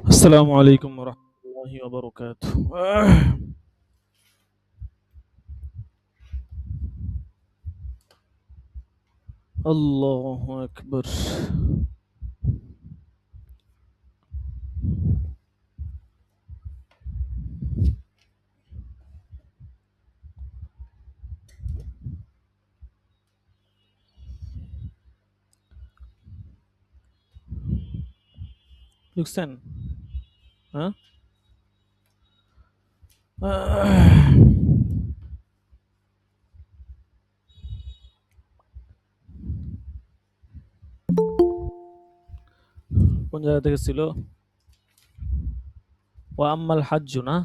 আসসালামু আলাইকুম ওয়া রাহমাতুল্লাহি ওয়া বারাকাতুহু। আল্লাহু আকবার। ঢুকছেন? হ্যাঁ? কোন জায়গা থেকে ছিল? ওয়া আম্মাল হাজ্জু না?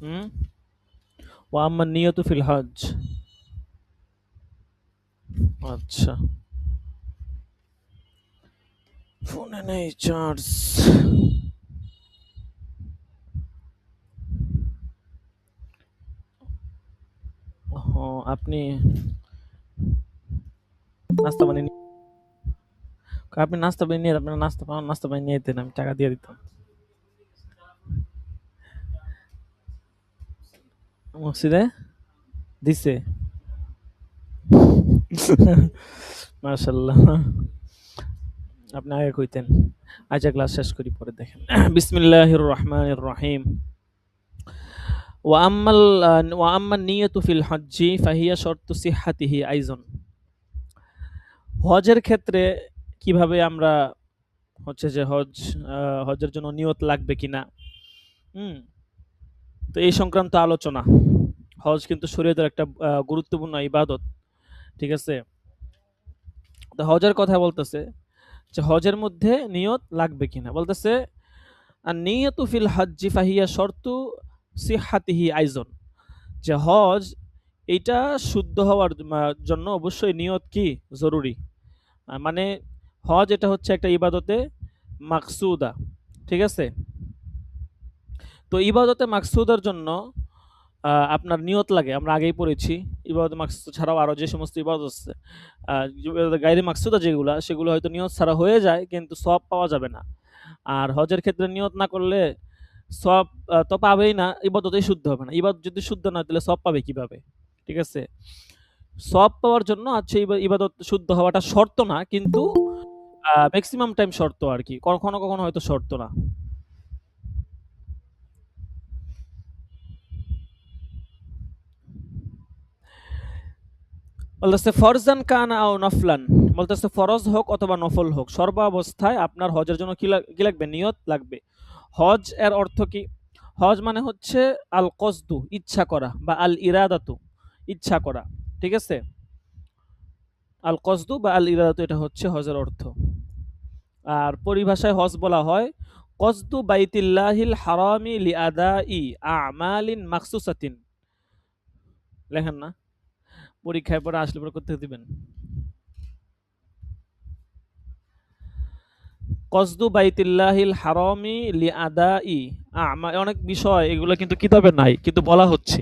হুম? ওয়া আম্মান নিয়াতু ফিল হজ্জ। আচ্ছা। ফোনে নেই চার্জ। আপনি নাস্তা বানিয়ে আপনি নাস্তা বানিয়ে নিয়ে আপনার নাস্তা বানিয়ে নিয়ে যেতেন, আমি টাকা দিয়ে দিতাম। মসজিদে দিছে। মাশাআল্লাহ। আপনি আগে কইতেন। আচ্ছা, ক্লাস শেষ করি, পরে দেখেন। বিসমিল্লাহির রহমানির রহিম। ওয়া আম্মান নিয়াতু ফিল হজ্জি ফাহিয়া শর্তু সিহহাতিহি আইজন। হজের ক্ষেত্রে কিভাবে আমরা হচ্ছে যে হজের জন্য নিয়ত লাগবে কিনা, হুম, তো এই সংক্রান্ত আলোচনা। হজ কিন্তু শরীয়তের একটা গুরুত্বপূর্ণ ইবাদত, ঠিক আছে? তো হজের কথা বলতেছে যে হজের মধ্যে নিয়ত লাগবে কিনা, বলতেছে আর নিয়তু ফিল হজ্জি ফাহিয়া শর্তু সিহহাতিহি আইজন, যে হজ এইটা শুদ্ধ হওয়ার জন্য অবশ্যই নিয়ত কি জরুরি। মানে হজ এটা হচ্ছে একটা ইবাদতে মাকসুদা, ঠিক আছে? তো ইবাদতে মাকসুদার জন্য আপনার নিয়ত লাগে, আমরা আগেই পড়েছি। ইবাদত মাকসুদ ছাড়াও আরো যে সমস্ত ইবাদত আছে, গায়রে মাকসুদা যেগুলা, সেগুলো হয়তো নিয়ত ছাড়া হয়ে যায় কিন্তু সওয়াব পাওয়া যাবে না। আর হজের ক্ষেত্রে নিয়ত না করলে সওয়াব তো পাবেই না, ইবাদতই শুদ্ধ হবে না। ইবাদত যদি শুদ্ধ না তাহলে সওয়াব পাবে কিভাবে? ঠিক আছে? সওয়াব পাওয়ার জন্য আচ্ছা ইবাদত শুদ্ধ হওয়াটা শর্ত না, কিন্তু ম্যাক্সিমাম টাইম শর্ত আরকি। কখনো, কখনো হয়তো শর্ত না। বলতেছে ফরজান কানা আও নফলান, বলতেছে ফরজ হোক অথবা নফল হোক, সর্বাবস্থায় আপনার হজের জন্য কি লাগবে? নিয়ত লাগবে। হজ এর অর্থ কি? হজ মানে হচ্ছে আল কসদু, ইচ্ছা করা, বা আল ইরাদাতু, ইচ্ছা করা, ঠিক আছে? আল কসদু বা আল ইরাদাতু, এটা হচ্ছে হজের অর্থ। আর পরিভাষায় হজ বলা হয় কসদু বাইতিল্লাহিল হারামি লিআদাই আমালিন মাকসুসাতিন। লেখেন না, পরীক্ষায় পরে আসলে পরে করতে দিবেন। কসদু বাইতিল্লাহিল হারামি লিআদাই অনেক বিষয় এগুলো কিন্তু কিতাবে নাই, কিন্তু বলা হচ্ছে,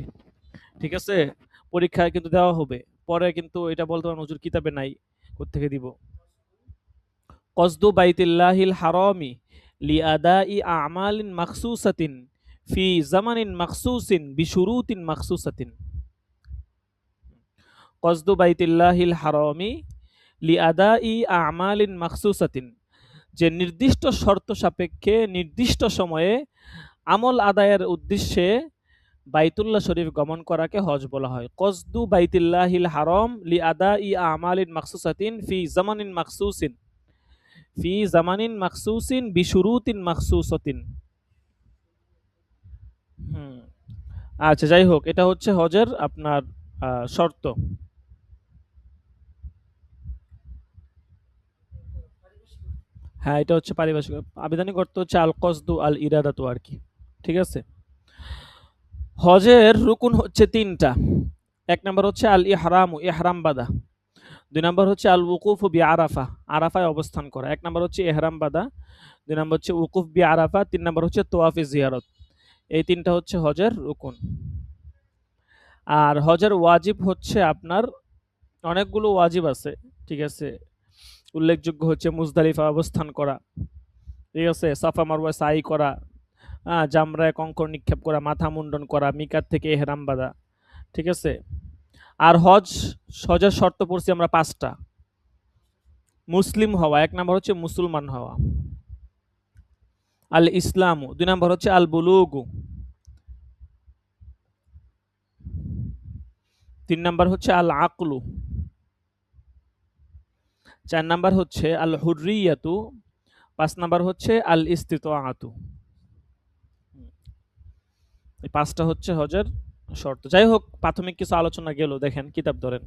ঠিক আছে? পরীক্ষায় কিন্তু দেওয়া হবে, পরে কিন্তু এটা বলতে পারেন হুজুর কিতাবে নাই, কোত্থেকে দিব? কসদু বাইতিল্লাহিল হারামি লিআদাই আমালিন মাখসুসাতিন ফি জামানিন মাখসুসিন বিশুরুতিন মাখসুসাতিন। কসদু বাইতিল্লাহিল হারামি লিআদাই আমালিন মাখসুসাতিন, যে নির্দিষ্ট শর্ত সাপেক্ষে নির্দিষ্ট সময়ে আমল আদায়ের উদ্দেশ্যে বাইতুল্লাহ শরীফ গমন করাকে হজ বলা হয়। কসদু বাইতিল্লাহিল হারাম লিআদাই আমালিন মাখসুসাতিন ফি জামানিন মাখসুসিন বিশুরুতিন মাখসুসাতিন। হুম, আচ্ছা, যাই হোক, এটা হচ্ছে হজের আপনার শর্ত। হ্যাঁ, এটা হচ্ছে পারিভাষিক। আবিধানিক অর্থ হচ্ছে আল কসদু আল ইরাদাতু আর কি, ঠিক আছে? হজের রুকুন হচ্ছে তিনটা। এক নম্বর হচ্ছে আল ইহরামু, ইহরাম বাঁধা। 2 নাম্বার হচ্ছে আল উকুফু বিআরাফা, আরাফায় অবস্থান করা। 1 নাম্বার হচ্ছে ইহরাম বাঁধা, 2 নাম্বার হচ্ছে উকুফ বিআরাফা, 3 নাম্বার হচ্ছে তোয়াফে জিয়ারত। এই 3টা হচ্ছে হজের রুকুন। আর হজের ওয়াজিব হচ্ছে আপনার অনেকগুলো ওয়াজিব আছে, ঠিক আছে? উল্লেখযোগ্য হচ্ছে মুজদালিফা অবস্থান করা, ঠিক আছে? সাফা মারওয়ায় সাই করা, জামরায় কঙ্কর নিক্ষেপ করা, মাথা মুন্ডন করা, মিকাত থেকে ইহরাম বাঁধা, ঠিক আছে? আর হজের শর্ত পড়ছি আমরা 5টা। মুসলিম হওয়া, 1 নাম্বার হচ্ছে মুসলমান হওয়া। আল ইসলামু, 2 নাম্বার হচ্ছে আল বুলুগু, 3 নাম্বার হচ্ছে আল আকলু, 4 নাম্বার হচ্ছে আল হুররিয়াতু, 5 নাম্বার হচ্ছে আল ইস্তিতাআতু। এই 5টা হচ্ছে হজের শর্ত। যাই হোক, প্রাথমিক কিছু আলোচনা গেল। দেখেন, কিতাব ধরেন।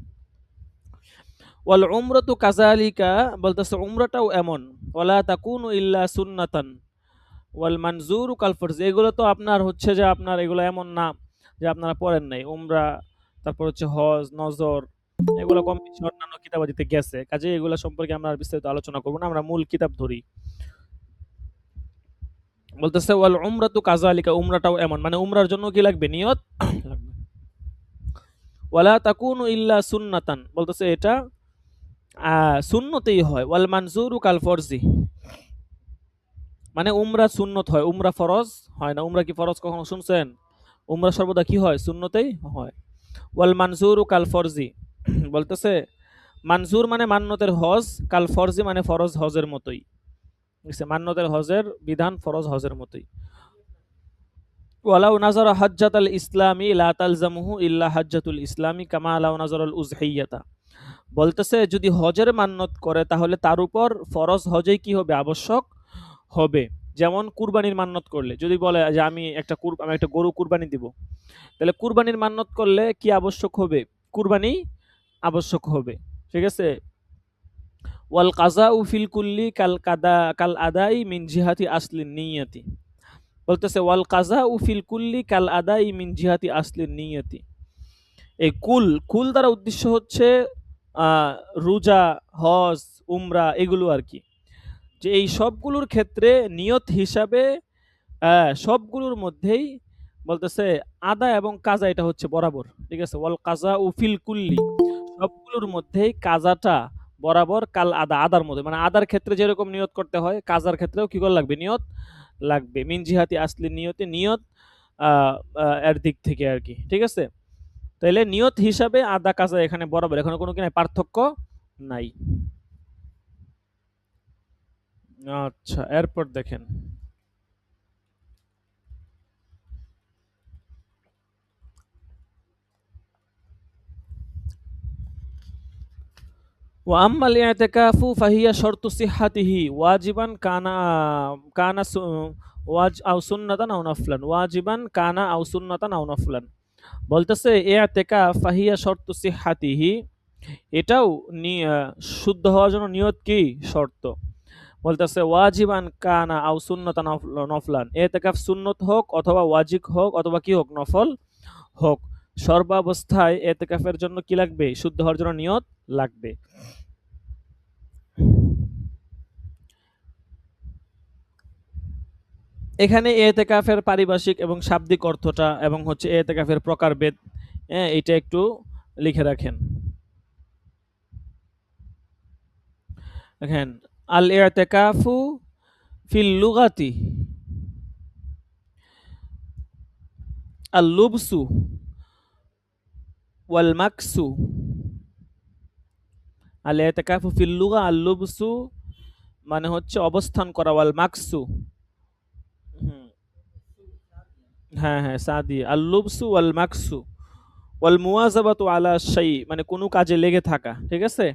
ওয়াল উমরাতু কাযালিকা, বলতেছে উমরাটাও এমন। ওয়ালা তাকুনু ইল্লা সুন্নাতান ওয়াল মানজুরু কাল ফরজ। এগুলো তো আপনার হচ্ছে যে আপনার এগুলো এমন না যে আপনারা পড়েন নাই। উমরা, তারপর হচ্ছে হজ, নজর, এগুলো কম বেশি অন্যান্য কিতাবাদিতে গেছে। কাজে এগুলো সম্পর্কে আমরা আর বিস্তারিত আলোচনা করব না, আমরা মূল কিতাব ধরি। বলতেছে ওয়াল উমরাতু কাযালিকা, উমরাটাও এমন, মানে উমরার জন্য কি লাগবে? নিয়ত লাগবে। ওয়ালা তাকুনু ইল্লা সুন্নাতান, বলতেছে এটা সুন্নতেই হয়। ওয়াল মানজুরু কাল ফরজি, মানে উমরা সুন্নত হয়, উমরা ফরজ হয় না। উমরা কি ফরজ কখনো শুনছেন? উমরা সর্বদা কি হয়? সুন্নতেই হয়। ওয়াল মানজুরু কাল ফরজি, বলতেছে মানজুর মানে মান্যতের হজ, কাল ফরজি মানে ফরজ হজের মতোই। মান্যতের হজের বিধান ফরজ হজের মতোই। ওয়ালাউ নাজারা হাজ্জাতাল ইসলামি লা তালজামুহু ইল্লা হাজ্জাতুল ইসলামি কামা লাউ নাজারাল উযহিয়াতা, বলতেছে যদি হজের মান্যত করে তাহলে তার উপর ফরজ হজেই কি হবে? আবশ্যক হবে। যেমন কুরবানির মান্যত করলে, যদি বলে যে আমি একটা গরু কুরবানি দিব, তাহলে কুরবানির মান্যত করলে কি আবশ্যক হবে? কুরবানি আবশ্যক হবে, ঠিক আছে? ওয়াল কাযাউ ফিল কুল্লি কাল আদাই মিন জিহাতি আসলিন নিয়াতি, বলতেছে ওয়াল কাযাউ ফিল কুল্লি কাল আদাই মিন জিহাতি আসলিন নিয়াতি। এই কুল দ্বারা উদ্দেশ্য হচ্ছে রোজা, হজ, উমরা, এগুলো আর কি। যে এই সবগুলোর ক্ষেত্রে নিয়ত হিসাবে সবগুলোর মধ্যেই বলতেছে আদা এবং কাজা এটা হচ্ছে বরাবর, ঠিক আছে? ওয়াল কাজা উফিল কুল্লি, সবগুলোর মধ্যেই কাজাটা বরাবর কাল আদা, আদার মধ্যে, মানে আদার ক্ষেত্রে যেরকম নিয়ত করতে হয় কাজার ক্ষেত্রেও কি করা লাগবে? নিয়ত লাগবে। মিন জিহাতি আসলি নিয়তে, নিয়ত এর দিক থেকে আর কি, ঠিক আছে? তাইলে নিয়ত হিসাবে আদা কাজা এখানে বরাবর, এখানে কোনো কি নাই, পার্থক্য নাই। আচ্ছা, এরপর দেখেন ওয়া আম্মাল ইতিকাফু ফাহিয়া শর্তু সিহহাতিহি ওয়াজিবান কানা ওয়াজ আও সুন্নাতান আও নফলান, ওয়াজিবান কানা আও সুন্নাতান আও নফলান। বলতেছে ইতিকাফ ফাহিয়া শর্তু সিহহাতিহি, এটাও শুদ্ধ হওয়ার জন্য নিয়ত কি? শর্ত। বলতেছে ওয়াজিবান কানা আও সুন্নাতান আও নফলান, ইতিকাফ সুন্নত হোক অথবা ওয়াজিব হোক অথবা কি হোক? নফল হোক, সর্বাবস্থায় ইতিকাফের জন্য কি লাগবে? শুদ্ধ হওয়ার জন্য নিয়ত লাগবে। এখানে এতেকাফের পারিভাষিক এবং শাব্দিক অর্থটা এবং হচ্ছে এতেকাফের প্রকারভেদ, এটা একটু লিখে রাখেন। দেখেন, আল ইতিকাফু ফিল লুগাতি আল লুবসু ওয়াল মাকসু। আল ইতিকাফু ফিল লুগা আল লুবসু মানে হচ্ছে অবস্থান করা, ওয়াল মাকসু, হ্যাঁ হ্যাঁ সাদি, আল লুবসু ওয়াল মাকসু ওয়াল মুওয়াজাবাতু আলা শাই, মানে কোনো কাজে লেগে থাকা, ঠিক আছে?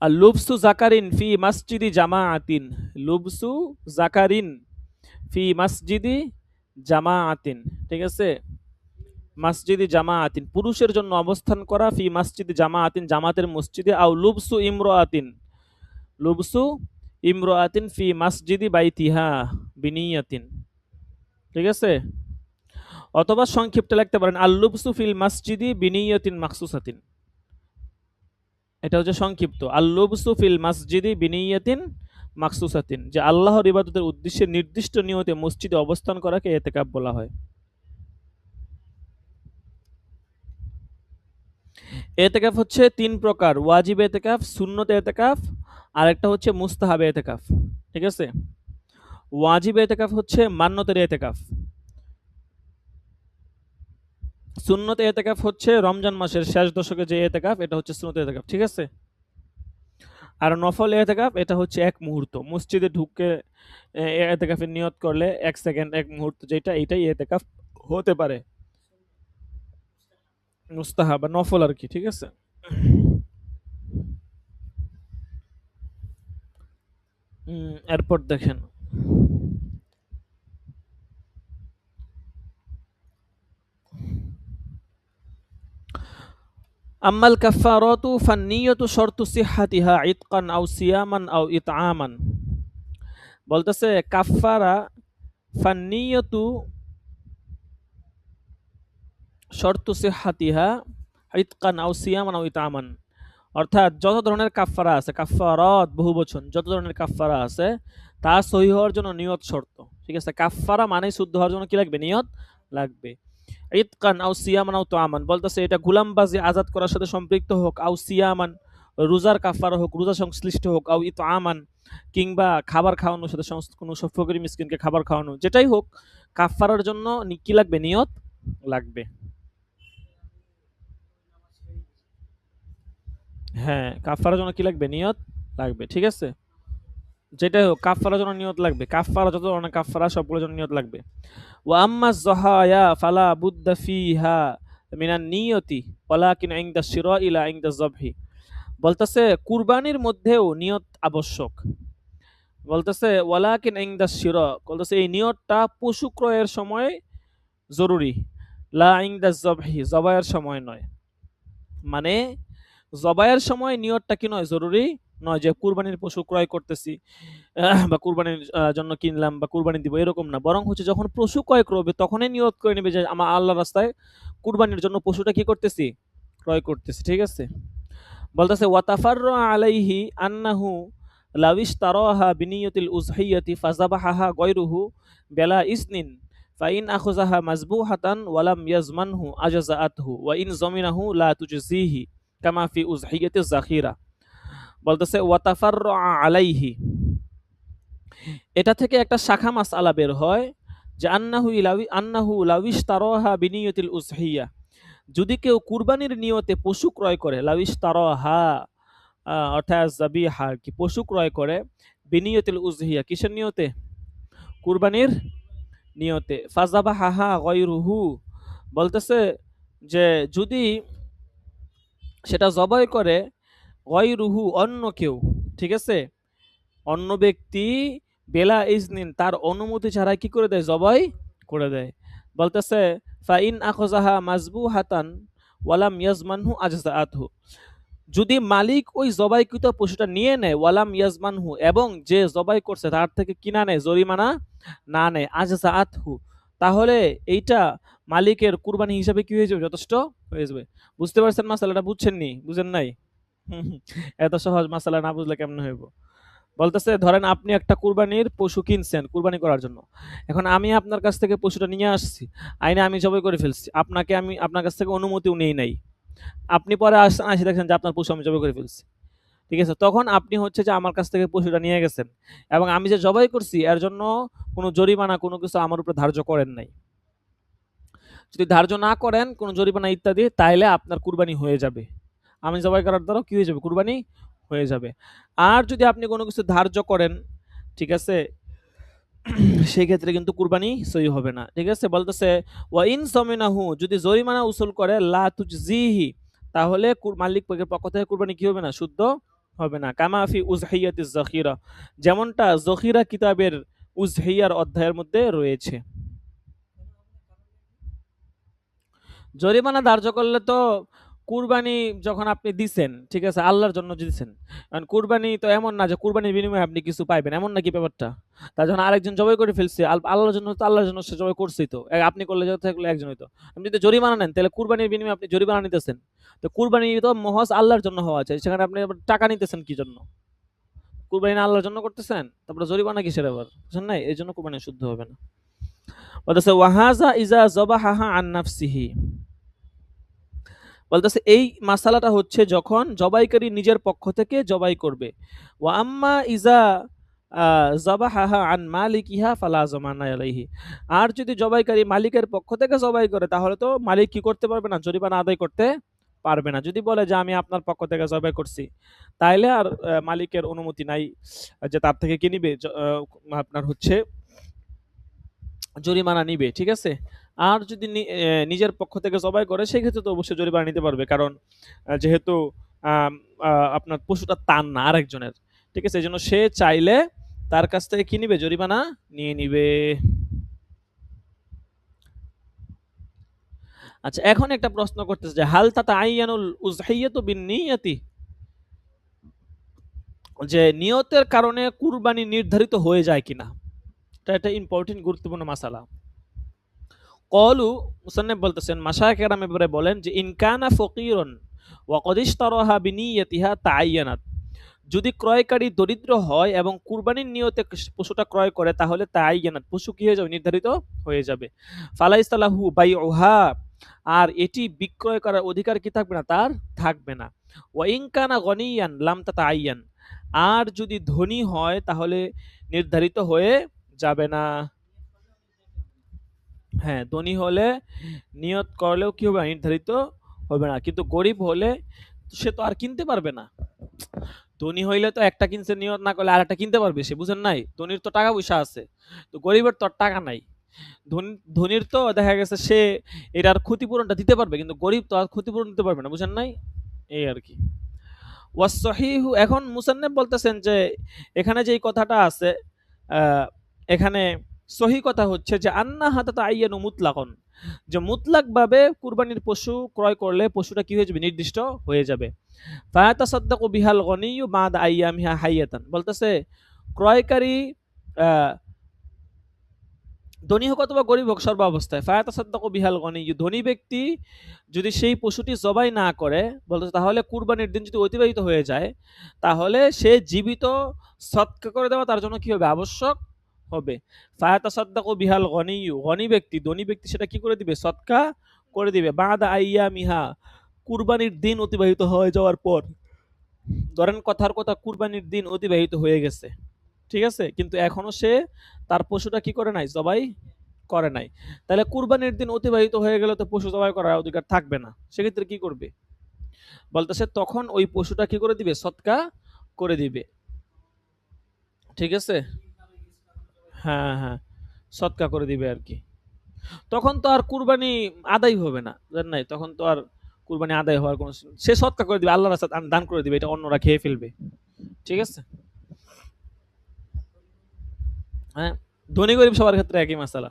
আর লুবসু জাকারিন ফি মাসজিদি জামাআতিন, লুবসু জাকারিন ফি মাসজিদি জামাআতিন, ঠিক আছে? মাসজিদি জামাআতিন, পুরুষের জন্য অবস্থান করা, ফি মাসজিদি জামাআতিন, জামাতের মসজিদে, আও লুবসু ইমরাআতিন, লুবসু ইমরাআতিন ফি মাসজিদি বাইতিহা বিনিয়াতিন। ঠিক আছে? অথবা সংক্ষিপ্ত লিখতে পারেন আল-লুবসু ফিল মাসজিদি বিনিয়াতিন মাখসুসাতিন। এটা হচ্ছে সংক্ষিপ্ত। আল-লুবসু ফিল মাসজিদি বিনিয়াতিন মাখসুসাতিন, যে আল্লাহর ইবাদতের উদ্দেশ্যে নির্দিষ্ট নিয়তে মসজিদে অবস্থান করাকে ইতিকাফ বলা হয়। ইতিকাফ হচ্ছে ৩ প্রকার: ওয়াজিব ইতিকাফ, সুন্নত ইতিকাফ, আর একটা হচ্ছে মুস্তাহাব ইতিকাফ। ঠিক আছে? ওয়াজিব ইতিকাফ হচ্ছে মান্যতের ইতিকাফ। সুন্নত ইতিকাফ হচ্ছে রমজান মাসের শেষ দশকে যে ইতিকাফ, এটা হচ্ছে সুন্নত ইতিকাফ। ঠিক আছে? আর নফল ইতিকাফ এটা হচ্ছে ১ মুহূর্ত। মসজিদে ঢুকে ইতিকাফের নিয়ত করলে ১ সেকেন্ড ১ মুহূর্ত যেটা, এটাই ইতিকাফ হতে পারে। মুস্তাহাব বা নফল আরকি। ঠিক আছে? এরপর দেখেন আম্মাল কাফারাতু ফান্নিয়াতু শর্তু সিহহাতিহা ইতকান আও সিয়ামান আও ইতআমান। বলতেছে কাফারা ফান্নিয়াতু শর্তু সিহহাতিহা ইতকান আও সিয়ামান আও ইতআমান। অর্থাৎ যত ধরনের কাফারা আছে, কাফারাত বহুবচন, যত ধরনের কাফারা আছে তা সহি হওয়ার জন্য নিয়ত শর্ত। ঠিক আছে? কাফারা মানে শুদ্ধ হওয়ার জন্য কি লাগবে? নিয়ত লাগবে। ইতকান আও সিয়ামান আও তাআমান বলতেছে এটা গোলামবাজি আজাদ করার সাথে সম্পৃক্ত হোক, আও সিয়ামান রোজার কাফারা হোক, রোজা সংশ্লিষ্ট হোক, আও ইতআমান কিংবা খাবার খাওয়ানোর সাথে কোনো ফকির মিসকিনকে খাবার খাওয়ানো, যেটাই হোক কাফারার জন্য কি লাগবে? নিয়ত লাগবে। হ্যাঁ, কাফারার জন্য কি লাগবে? নিয়ত লাগবে। ঠিক আছে? যেটাই হোক কাফারার জন্য নিয়ত লাগবে। কাফারা যত ধরনের কাফারা সবগুলোর জন্য নিয়ত লাগবে। ওয়া আম্মা যাহায়া ফালা বুদ্দা ফিহা মিনান নিয়তি ওয়ালাকিন ইনদা শিরাই লা ইনদা যাবহি। বলতেছে কুরবানির মধ্যেও নিয়ত আবশ্যক। বলতেছে ওয়ালাকিন ইনদা শিরা, বলতেছে এই নিয়তটা পশু ক্রয়ের সময় জরুরি, লা ইনদা যাবহি, জবাইয়ের সময় নয়। মানে জবাইয়ের সময় নিয়তটা কি নয়? জরুরি নয় যে কুরবানির পশু ক্রয় করতেছি বা কুরবানির জন্য কিনলাম বা কুরবানি দিব, এরকম না। বরং হচ্ছে যখন পশু ক্রয় করবে তখনই নিয়ত করে নেবে যে আমার আল্লাহর রাস্তায় কুরবানির জন্য পশুটা কি করতেছি? ক্রয় করতেছি। ঠিক আছে? বলতেছে ওয়াতাফাররা আলাইহি আন্নাহু লাউ ইশতারাহা বিনিয়াতিল উযহিয়াতি ফাযাবাহাহা গায়রুহু বিলা ইসনিন ফাইন আখাযাহা মাযবুহাতান ওয়া লাম ইয়াজমানহু আজাযাআতহু ওয়া ইন যামিনাহু লা তুজজিহি কামা ফি উযহিয়াতিজ যাখিরা। বলতেছে ওয়াতাফাররা আলাইহি, এটা থেকে একটা শাখা মাসআলা বের হয় যে আন্নাহু লাউ ইশতারাহা বিনিয়াতিল উযহিয়া, যদি কেউ কুরবানির নিয়তে পশু ক্রয় করে, লাউ ইশতারাহা অর্থাৎ যাবিহা কি পশু ক্রয় করে, বিনিয়তিল উযহিয়া কিসের নিয়তে? কুরবানির নিয়তে। ফাযাবাহাহা গায়রুহু, বলতেছে যে যদি সেটা জবাই করে গায়রুহু অন্য কেউ, ঠিক আছে, অন্য ব্যক্তি বেলা ইজনিন তার অনুমতি ছাড়াই কি করে দেয়? জবাই করে দেয়। বলতেছে ফাইন আখাযাহা মাযবুহাতান ওয়ালাম ইয়াজমানহু আজযাআতহু, যদি মালিক ওই জবাইকৃত পশুটা নিয়ে নেয়, ওয়ালাম ইয়াজমানহু এবং যে জবাই করছে তার থেকে কিনা নেয়, জরিমানা না নেয়, আজযাআতহু, তাহলে এইটা মালিকের কুরবানি হিসাবে কি হয়ে যাবে? যথেষ্ট হয়ে যাবে। বুঝতে পারছেন মাসালাটা? বুঝছেননি? বুঝেন নাই? এত সহজ মাসালা না বুঝলে কেমনে হইব? বলতেছে ধরেন আপনি একটা কুরবানির পশু কিনছেন কুরবানি করার জন্য। এখন আমি আপনার কাছ থেকে পশুটা নিয়ে আসছি, আইনে আমি জবাই করে ফেলছি। আমি আপনার কাছ থেকে অনুমতিও নেই নাই। আপনি পরে এসে দেখছেন যে আপনার পশু আমি জবাই করে ফেলছি। ঠিক আছে? তখন আপনি হচ্ছে যে আমার কাছ থেকে পশুটা নিয়ে গেছেন এবং আমি যে জবাই করছি এর জন্য কোনো জরিমানা কোনো কিছু আমার উপরে ধার্য করেন নাই। যদি ধার্য না করেন কোনো জরিমানা ইত্যাদি, তাইলে আপনার কুরবানি হয়ে যাবে। আমি জবাই করার দ্বারা কি হয়ে যাবে? কুরবানি হয়ে যাবে। আর যদি আপনি কোনো কিছু ধার্য করেন, ঠিক আছে, সেই ক্ষেত্রে কিন্তু কুরবানি সহি হবে না। ঠিক আছে? বলতেছে ওয়া ইন সামিনাহু, যদি জরিমানা উসুল করে, লা তুজজিহি, তাহলে মালিক পক্ষ থেকে কুরবানি কি হবে না? শুদ্ধ হবে না। কামা ফি উযহিয়াতিজ যাখিরা, যেমনটা যখিরা কিতাবের উযহিয়ার অধ্যায়ের মধ্যে রয়েছে। জরিমানা ধার্য করলে তো কুরবানি যখন আপনি দিছেন, ঠিক আছে? আল্লাহর জন্য দিছেন। কারণ কুরবানি তো এমন না যে কুরবানির বিনিময়ে আপনি কিছু পাইবেন। এমন নাকি ব্যাপারটা? তার যখন আরেকজন জবাই করে ফেলছে, আল্লাহর জন্য তো আল্লাহর জন্য সে জবাই করছেই তো। আপনি করলে যত থাকলে একজনই তো। আপনি যদি জরিমানা নেন তাহলে কুরবানির বিনিময়ে আপনি জরিমানা নিতেছেন। তো কুরবানি তো মহজ আল্লাহর জন্য হওয়া চাই। সেখানে আপনি আবার টাকা নিতেছেন কি জন্য? কুরবানি না আল্লাহর জন্য করতেছেন? তারপরে জরিমানা কিসের আবার? বুঝেন নাই? এজন্য কুরবানি শুদ্ধ হবে না। বলতেছে ওয়াহাজা ইজা যাবাহাহা আন নাফসিহি। বলতেছে এই মাসালাটা হচ্ছে যখন জবাইকারী নিজের পক্ষ থেকে জবাই করবে। ওয়া আম্মা ইজা যাবাহাহা আন মালিকিহা ফালা যামানা আলাইহি। আর যদি জবাইকারী মালিকের পক্ষ থেকে জবাই করে তাহলে তো মালিক কি করতে পারবে না? জরিমানা আদায় করতে পারবে না। যদি বলে যে আমি আপনার পক্ষ থেকে জবাই করছি, তাইলে আর মালিকের অনুমতি নাই যে তার থেকে কি নিবে? আপনার হচ্ছে জরিমানা নিবে, ঠিক আছে? আর যদি নিজের পক্ষ থেকে জবাই করে সেক্ষেত্রে তো অবশ্যই জরিমানা নিতে পারবে। কারণ যেহেতু আম আ আপনার পশুটা তার না আরেকজনের। ঠিক আছে? এজন্য সে চাইলে তার কাছ থেকে কি নিবে? জরিমানা নিয়ে নিবে। আচ্ছা, এখন একটা প্রশ্ন করতেছে যে হাল তাতাআইয়ানুল উযহিয়াতু বিন-নিয়্যাতি, যে নিয়তের কারণে কুরবানি নির্ধারিত হয়ে যায় কিনা? এটা একটা ইম্পর্টেন্ট গুরুত্বপূর্ণ মাসালা। কলু মুসান্নিফ বলতেছেন মাশায়েখ কেরাম এবারে বলেন যে ইন কানা ফকিরুন ওয়া কদ ইশতারাহা বিনিয়াতিহা তাআয়্যানাত। যদি ক্রয়কারী দরিদ্র হয় এবং কুরবানির নিয়তে পশুটা ক্রয় করে তাহলে তাআয়্যানাত, পশু কি হয়ে যাবে? নির্ধারিত হয়ে যাবে। ফালাইসা লাহু বাইউহা, আর এটি বিক্রয় করার অধিকার কি থাকবে না? তার থাকবে না। ওয়া ইন কানা গনিয়ান লাম তাতাআয়্যান, আর যদি ধনী হয় তাহলে নির্ধারিত হয়ে যাবে না। হ্যাঁ, ধনী হলে নিয়ত করলেও কি হবে? নির্ধারিত হবে না। কিন্তু গরিব হলে সে তো আর কিনতে পারবে না। ধনী হইলে তো একটা কিনছে, নিয়ত না করলে আরেকটা কিনতে পারবে সে, বুঝেন নাই? ধনীর তো টাকা পয়সা আছে, তো গরিবের তো আর টাকা নাই। ধনীর তো দেখা গেছে সে এটার ক্ষতিপূরণটা দিতে পারবে, কিন্তু গরিব তো আর ক্ষতিপূরণ দিতে পারবে না, বুঝেন নাই? এই আর কি। ওয়াসহিহু, এখন মুসান্নিফ বলতেছেন যে এখানে যে কথাটা আছে, এখানে সহি কথা হচ্ছে যে আন্না হাতাতা আইয়ানু মুতলাকন, যে মুতলাকভাবে কুরবানির পশু ক্রয় করলে পশুটা কি হয়ে যাবে? নির্দিষ্ট হয়ে যাবে। ফায়াতাসাদ্দাকু বিহাল গনিয়্যু বাদা আইয়ামিহা হাইয়াতান, বলতেছে ক্রয়কারী ধনী হোক অথবা গরিব হোক সর্বাবস্থায়, ফায়াতাসাদ্দাকু বিহাল গনিয়্যু, ধনী ব্যক্তি যদি সেই পশুটি জবাই না করে, বলতেছে তাহলে কুরবানির দিন যদি অতিবাহিত হয়ে যায় তাহলে সে জীবিত সদকা করে দেওয়া তার জন্য কি হবে? আবশ্যক হবে। ফায়াতাসাদ্দাকু বিহাল গনিয়্যু, ধনী ব্যক্তি সেটা কি করে দিবে? সদকা করে দিবে। বাদা আইয়ামিহা, কুরবানির দিন অতিবাহিত হয়ে যাওয়ার পর। ধরেন কথার কথা কুরবানির দিন অতিবাহিত হয়ে গেছে, ঠিক আছে? কিন্তু এখনো সে তার পশুটা কি করে নাই? জবাই করে নাই। তাহলে কুরবানির দিন অতিবাহিত হয়ে গেলে তো পশু জবাই করার অধিকার থাকবে না। সেক্ষেত্রে কি করবে? বলতেছে তখন ওই পশুটা কি করে দিবে? সদকা করে দিবে। ঠিক আছে? হ্যাঁ, হ্যাঁ। সদকা করে দিবে আরকি। তখন তো আর কুরবানি আদায় হবে না। জানেন নাই? তখন তো আর কুরবানি আদায় হওয়ার কোনো সে সদকা করে দিবে। আল্লাহর রাস্তায় দান করে দিবে। এটা অন্যরা খেয়ে ফেলবে। ঠিক আছে? হ্যাঁ? ধনী গরিব সবার ক্ষেত্রে একই মাসালা।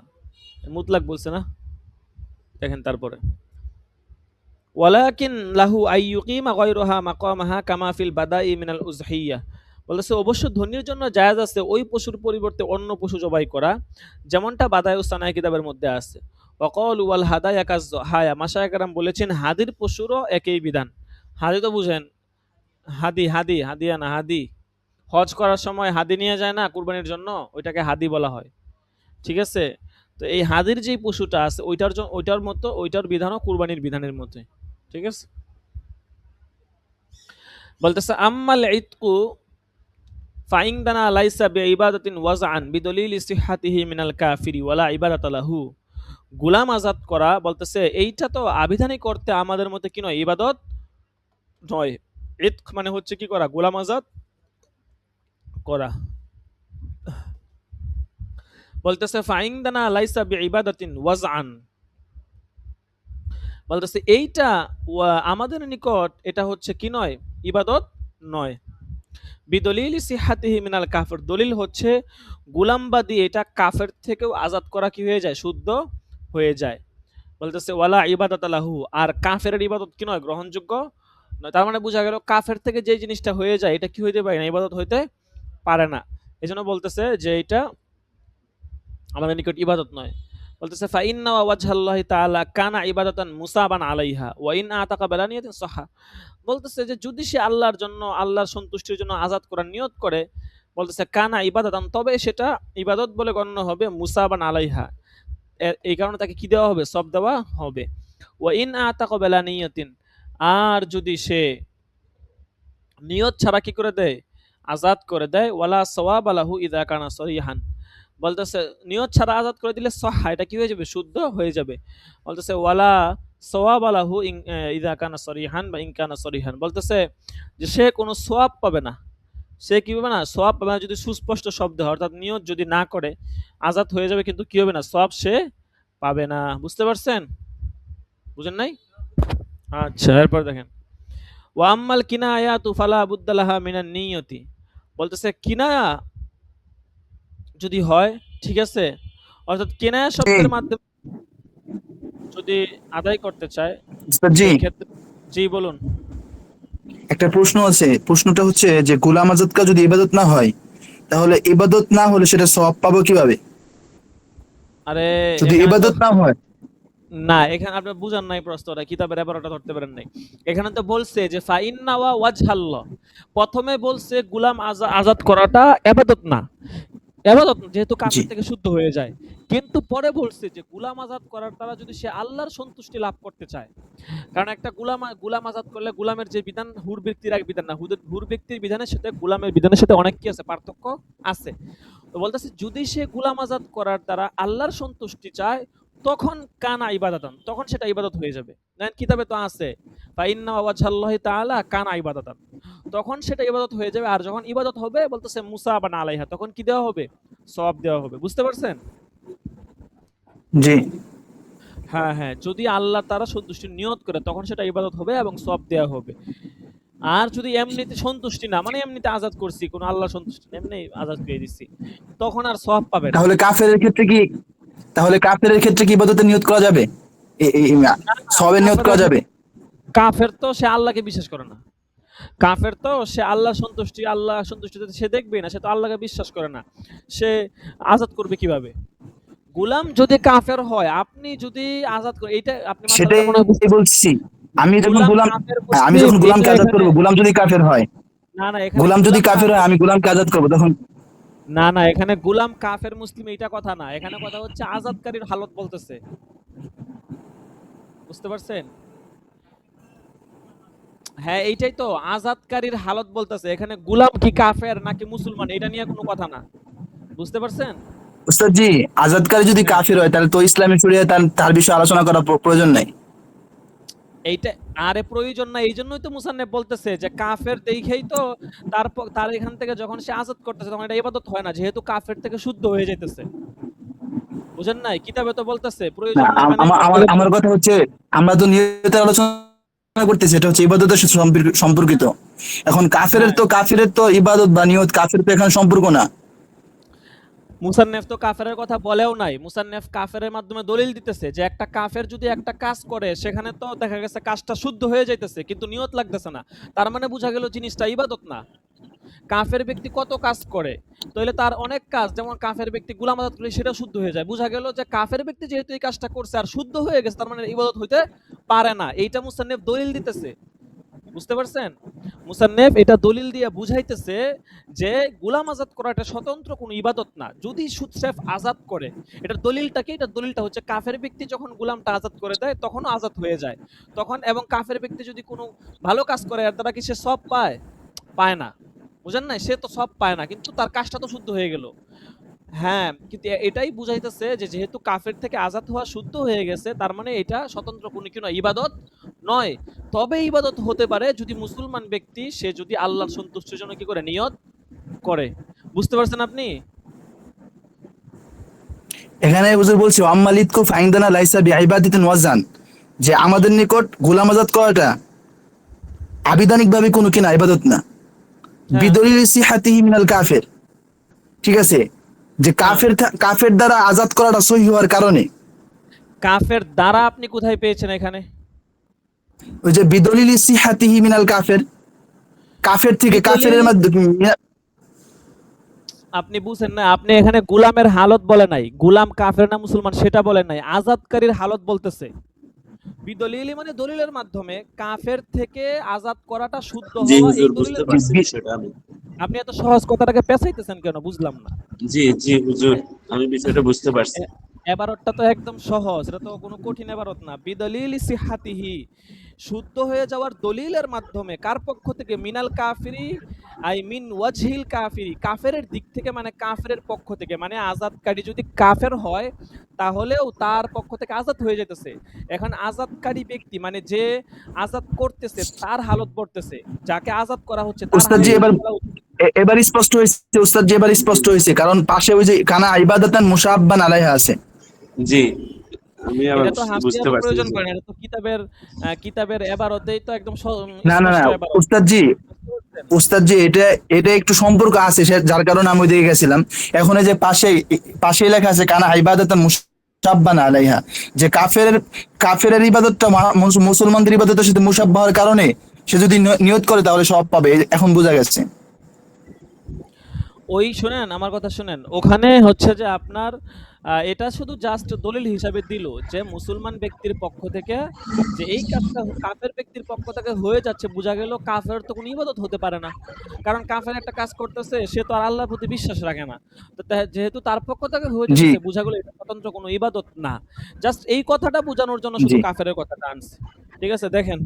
মুতলাক বলছে না? দেখেন তারপরে। ওয়ালাকিন লাহু আইয়ুকিমা গায়রুহা মাকামাহা কামা ফিল বাদাই মিনাল উযহিয়া। বলেছে অবশ্য ধনীর জন্য জায়েজ আছে ওই পশুর পরিবর্তে অন্য পশু জবাই করা, যেমনটা বাদায়ুস সানায় কিতাবের মধ্যে আছে। ওয়াকালু ওয়াল হাদায়া কাযহায়া, মাশায়েখ কেরাম বলেছেন হাদির পশুরও একই বিধান। হাদি তো বুঝেন? হাদিয়া না হাদি। হজ করার সময় হাদি নিয়ে যায় না কুরবানির জন্য? ওইটাকে হাদি বলা হয়। ঠিক আছে? তো এই হাদির যেই পশুটা আছে ওইটার মতো ওইটার বিধানও কুরবানির বিধানের মতোই। ঠিক আছে? বলতেছে আম্মাল ইতকু ফাইনদানা লাইসা বিইবাদাতিন ওয়াজআন বিদলিল সিহহাতিহি মিনাল কাফিরি ওয়ালা ইবাদাতা লাহু। গোলাম আজাদ করা, বলতেছে এইটা তো আবিধানিক অর্থে আমাদের মতে কি নয়? ইবাদত নয়। ইতক মানে হচ্ছে কি করা? গোলাম আজাদ করা। বলতেছে ফাইনদানা লাইসা বিইবাদাতিন ওয়াজআন, বলতেছে এইটা আমাদের নিকট এটা হচ্ছে কি নয়? ইবাদত নয়। বিদলিল সিহাতিহি মিনাল কাফের, দলিল হচ্ছে গোলামবাদী এটা কাফের থেকেও আজাদ করা কি হয়ে যায়? শুদ্ধ হয়ে যায়। বলতেছে ওয়ালা ইবাদাতা লাহু, আর কাফেরের ইবাদত কি নয়, গ্রহণযোগ্য নয়। তার মানে বোঝা গেল কাফের থেকে যে জিনিসটা হয়ে যায় এটা কি হইতে পারে না, ইবাদত হইতে পারে না। এজন্য বলতেছে যে এটা আমাদের নিকট ইবাদত নয়। বলতেছে ফা ইন্না ওয়াজহাল্লাহি তাআলা কানা ইবাদাতান মুসাবান আলাইহা ওয়া ইন আতাকা বালানিয়াতিন সাহা। বলতেছে যে যদি সে আল্লাহর জন্য, আল্লাহর সন্তুষ্টির জন্য আযাদ করার নিয়ত করে, বলতেছে কানা ইবাদাতান, তবে সেটা ইবাদত বলে গণ্য হবে, মুসাবান আলাইহা, এই কারণে তাকে কি দেওয়া হবে, সব দেওয়া হবে। ওয়া ইন আতাকা বালানিয়াতিন, আর যদি সে নিয়ত ছাড়া কি করে দেয়, আযাদ করে দেয়, ওয়ালা সওয়াবা লাহু ইযা কানা সরিহান, বলতেছে নিয়ত ছাড়া আযাদ করে দিলে সহহা, এটা কি হয়ে যাবে, শুদ্ধ হয়ে যাবে। বলতেছে ওয়ালা সওয়াবা লাহু ইযা কানা সরিহান বা ইন কানা সরিহান, বলতেছে যে সে কোনো সওয়াব পাবে না, সে কি পাবে না, সওয়াব পাবে না যদি সুস্পষ্ট শব্দ হয়, অর্থাৎ নিয়ত যদি না করে আযাদ হয়ে যাবে, কিন্তু কি হবে না, সওয়াব সে পাবে না। বুঝতে পারছেন? বুঝেন নাই? আচ্ছা, এরপর দেখেন ওয়া আম্মাল কিনায়াতু ফালা বুদ্দা লাহা মিনান নিয়তি, বলতেছে কিনায়া যদি হয়, ঠিক আছে, অর্থাৎ কিনায়া শব্দের মাধ্যমে যদি আদায় করতে চায়, জি, সেই ক্ষেত্রে জি বলুন। একটা প্রশ্ন আছে, প্রশ্নটা হচ্ছে যে গোলাম আজাদকা যদি ইবাদত না হয়, তাহলে ইবাদত না হলে সেটা সওয়াব পাবো কিভাবে? আরে যদি এখানে তো ইবাদত না হয়। না, এখানে আপনি বুঝান নাই প্রশ্নটা, কিতাবের ব্যাপারটা ধরতে পারেন নাই। এখানে তো বলছে যে ফাইন্না ওয়া ওয়াজহাল্লাহ, প্রথমে বলছে গোলাম আজাদ করাটা ইবাদত না, ইবাদত যেহেতু জি, কাফের থেকে শুদ্ধ হয়ে যায়, কিন্তু পরে বলছে যে গোলাম আজাদ করার দ্বারা যদি সে আল্লাহর সন্তুষ্টি লাভ করতে চায়, কারণ একটা গোলাম আজাদ করলে গোলামের যে বিধান হুর ব্যক্তির এক বিধান না, হুর ব্যক্তির বিধানের সাথে গোলামের বিধানের সাথে অনেক কি আছে, পার্থক্য আছে। তো বলতেছে যদি সে গোলাম আজাদ করার দ্বারা আল্লাহর সন্তুষ্টি চায়, তখন কানা ইবাদাতান, তখন সেটা ইবাদত হয়ে যাবে। দেখেন কিতাবে তো আছে ফাইন্না ওয়াজহাল্লাহি তাআলা কানা ইবাদাতান, তখন সেটা ইবাদত হয়ে যাবে। আর যখন ইবাদত হবে বলতেছে মুসাবান আলাইহা, তখন কি দেওয়া হবে, সওয়াব দেওয়া হবে। বুঝতে পারছেন? জি। হ্যাঁ হ্যাঁ, যদি আল্লাহ তারা সন্তুষ্টির নিয়ত করে তখন সেটা ইবাদত হবে এবং সওয়াব দেওয়া হবে। আর যদি এমনিতে সন্তুষ্টি না, মানে এমনিতে আজাদ করছি, কোনো আল্লাহ সন্তুষ্টি না, এমনি আজাদ করে দিচ্ছি, তখন আর সওয়াব পাবে না। তাহলে কাফেরের ক্ষেত্রে কি, তাহলে কাফেরের ক্ষেত্রে কি ইবাদতের নিয়ত করা যাবে? না না, সওয়াবের নিয়ত করা যাবে? কাফের তো সে আল্লাহকে বিশ্বাস করে না, কাফের তো সে আল্লাহ সন্তুষ্টি সে দেখবেই না, সে তো আল্লাহকে বিশ্বাস করে না, সে আজাদ করবে কিভাবে? গোলাম যদি কাফের হয়, আপনি যদি আজাদ করে, এইটা আপনি মাসালাটা মনে হয় সেটাই বুঝতেছেন। বলছি। আমি যখন গোলাম গোলাম, কাফের হ্যাঁ, আমি মুসলিম, যখন এইটা গোলামকে আজাদ এখানে করবো, গোলাম যদি কাফের হয়, না না, এখানে গোলাম যদি গোলাম কাফের হয়, কাফের, আমি গোলামকে আজাদ করবো তখন। না না, এখানে গোলাম কাফের মুসলিম এইটা কথা না, এখানে কথা হচ্ছে আজাদকারীর হালত বলতেছে। বুঝতে পারছেন? হ্যাঁ, এইটাই তো আজাদকারীর হালত বলতেছে, এখানে গোলাম কি কাফের নাকি মুসলমান এটা নিয়ে কোনো কথা না। বুঝতে পারছেন? উস্তাদ জি, আজাদকারী যদি হ্যাঁ, কাফের হয়, তাহলে তো ইসলামী শরিয়ায় তার তার বিষয়ে আলোচনা করার প্রয়োজন নাই। এইটা আরে প্রয়োজন না, এই জন্যই তো মুসান্নেফ বলতেছে যে কাফের দেখেই তো তার এখান থেকে যখন সে আজাদ করতেছে তখন এটা ইবাদত হয় না, যেহেতু কাফের থেকে শুদ্ধ হয়ে যাইতেছে। বুঝেন নাই? কিতাবে তো বলতেছে না, প্রয়োজন নাই, মানে আমার আমার আপনাকে আমার কথা হচ্ছে, আমরা তো নিয়তের আলোচনা করতেছি, এটা হচ্ছে ইবাদতের সাথে সম্পর্কিত। এখন হ্যাঁ, কাফেরের তো ইবাদত বা নিয়ত কাফের তো এখানে সম্পর্ক না। মুসান্নেফ তো কাফেরের কথা বলেও নাই, মুসান্নেফ কাফেরের মাধ্যমে দলিল দিতেছে যে একটা কাফের যদি একটা কাজ করে সেখানে তো দেখা গেছে কাজটা শুদ্ধ হয়ে যাইতেছে কিন্তু নিয়ত লাগতেছে না, তার মানে বোঝা গেল জিনিসটা ইবাদত না। কাফের ব্যক্তি কত কাজ করে, তাহলে তার অনেক কাজ, যেমন কাফের ব্যক্তি গোলাম আজাদ করলে সেটা শুদ্ধ হয়ে যায়, বোঝা গেল যে কাফের ব্যক্তি যেহেতু এই কাজটা করছে আর শুদ্ধ হয়ে গেছে, তার মানে ইবাদত হইতে পারে না, এইটা মুসান্নেফ দলিল দিতেছে। বুঝতে পারছেন? মুসান্নেফ এটা দলিল দিয়ে বুঝাইতেছে যে গোলাম আজাদ করা এটা স্বতন্ত্র কোনো ইবাদত না, যদি স্রেফ আজাদ করে। এটার দলিলটা কি? এটার দলিলটা হচ্ছে কাফের ব্যক্তি যখন গোলামটা আজাদ করে দেয় তখনও আজাদ হয়ে যায় তখন, এবং কাফের ব্যক্তি যদি কোনো ভালো কাজ করে এর দ্বারা কি সে সব পায়? পায় না। বুঝেন নাই? সে তো সব পায় না, কিন্তু তার কাজটা তো শুদ্ধ হয়ে গেল। হ্যাঁ, কিন্তু এটাই বুঝাইতেছে যে যেহেতু কাফের থেকে আজাদ হওয়া শুদ্ধ হয়ে গেছে, তার মানে এটা স্বতন্ত্র কোনো কি নয়, ইবাদত নয়। তবে ইবাদত হতে পারে যদি মুসলমান ব্যক্তি সে যদি আল্লাহর সন্তুষ্টির জন্য কি করে, নিয়ত করে। বুঝতে পারছেন আপনি? এখানে হুজুর বলছি আম্মালিদকু ফাইন্দানা লাইসা বিইবাদাতিন ওয়াজান, যে আমাদের নিকট গোলাম আজাদ করাটা আবিধানিক ভাবে কোনো কিনা ইবাদত না। হ্যাঁ, বিদলিল সিহাতিহি মিনাল কাফের, ঠিক আছে, যে হ্যাঁ, কাফের দ্বারা আজাদ করাটা সহি হওয়ার কারণে। কাফের দ্বারা আপনি কোথায় পেয়েছেন এখানে? ওই যে বিদলিলি সিহাতিহি মিনাল কাফের, কাফের থেকে, বিদলিল, কাফেরের মাধ্যমে। আপনি বুঝেন না, আপনি এখানে গোলামের হালত বলে নাই, গোলাম কাফের না মুসলমান সেটা বলে নাই, আজাদকারীর হালত বলতেছে। বিদলিলি মানে দলিলের মাধ্যমে কাফের থেকে আজাদ করাটা শুদ্ধ জি হওয়া, এই হুজুর, বুঝতে দলিলের পারছি মাধ্যমে। বিষয়টা আমি। আপনি এত সহজ কথাটাকে পেঁচাইতেছেন কেন বুঝলাম না। জি জি হুজুর, আমি বিষয়টা বুঝতে পারছি। এবারতটা তো একদম সহজ, এটা তো কোনো কঠিন এবারত না। বিদলিল সিহাতিহি, শুদ্ধ হয়ে যাওয়ার দলিলের মাধ্যমে, কার পক্ষ থেকে? মিনাল কাফিরি আই মিন ওয়াজহিল কাফিরি, কাফেরের দিক থেকে, মানে কাফেরের পক্ষ থেকে, মানে আজাদকারী যদি কাফের হয় তাহলেও তার পক্ষ থেকে আজাদ হয়ে যেতেছে। এখন আজাদকারী ব্যক্তি মানে যে আজাদ করতেছে তার হালত পড়তেছে, যাকে আজাদ করা হচ্ছে তার উস্তাদ জি হালত এবার, বলা উচিত। এবার স্পষ্ট হয়েছে উস্তাদ জি, এবার স্পষ্ট হয়েছে, কারণ পাশে ওই যে কানা ইবাদাতান মুশাব্বান আলাইহা আছে। জি, আমি আবার এটা তো বুঝতে হাসিয়ারও পারছি প্রয়োজন হুজুর। পড়ে না, এটা তো কিতাবের কিতাবের এবারতেই তো একদম না না না স্পষ্ট এবারত। উস্তাদ জি, বুঝতে পারছেন? উস্তাদ জি এটা, এটা একটু সম্পর্ক আছে, যার কারণে আমি ওইদিকে গেছিলাম। এখন এই যে পাশে, পাশে লেখা আছে কানা ইবাদাতান মুশাব্বান আলাইহা, যে কাফের, কাফেরের ইবাদতটা মুসলমানদের ইবাদতের সাথে মুশাব্বা হওয়ার কারণে সে যদি নিয়ত করে তাহলে সব পাবে, এখন বোঝা গেছে। ওই শুনেন, আমার কথা শুনেন, ওখানে হচ্ছে যে আপনার এটা শুধু জাস্ট দলিল হিসাবে দিল যে মুসলমান ব্যক্তির পক্ষ থেকে যে এই কাজটা কাফের ব্যক্তির পক্ষ থেকে হয়ে যাচ্ছে, বোঝা গেল কাফের তো কোনো ইবাদত হতে পারে না, কারণ কাফের একটা কাজ করতেছে, সে তো আর আল্লাহর প্রতি বিশ্বাস রাখে না। তো যেহেতু তার পক্ষ থেকে হয়ে জি যেতেছে, বোঝা গেল এটা স্বতন্ত্র কোনো ইবাদত না। জাস্ট এই কথাটা বোঝানোর জন্য শুধু জি কাফেরের কথাটা আনছে। ঠিক আছে, দেখেন।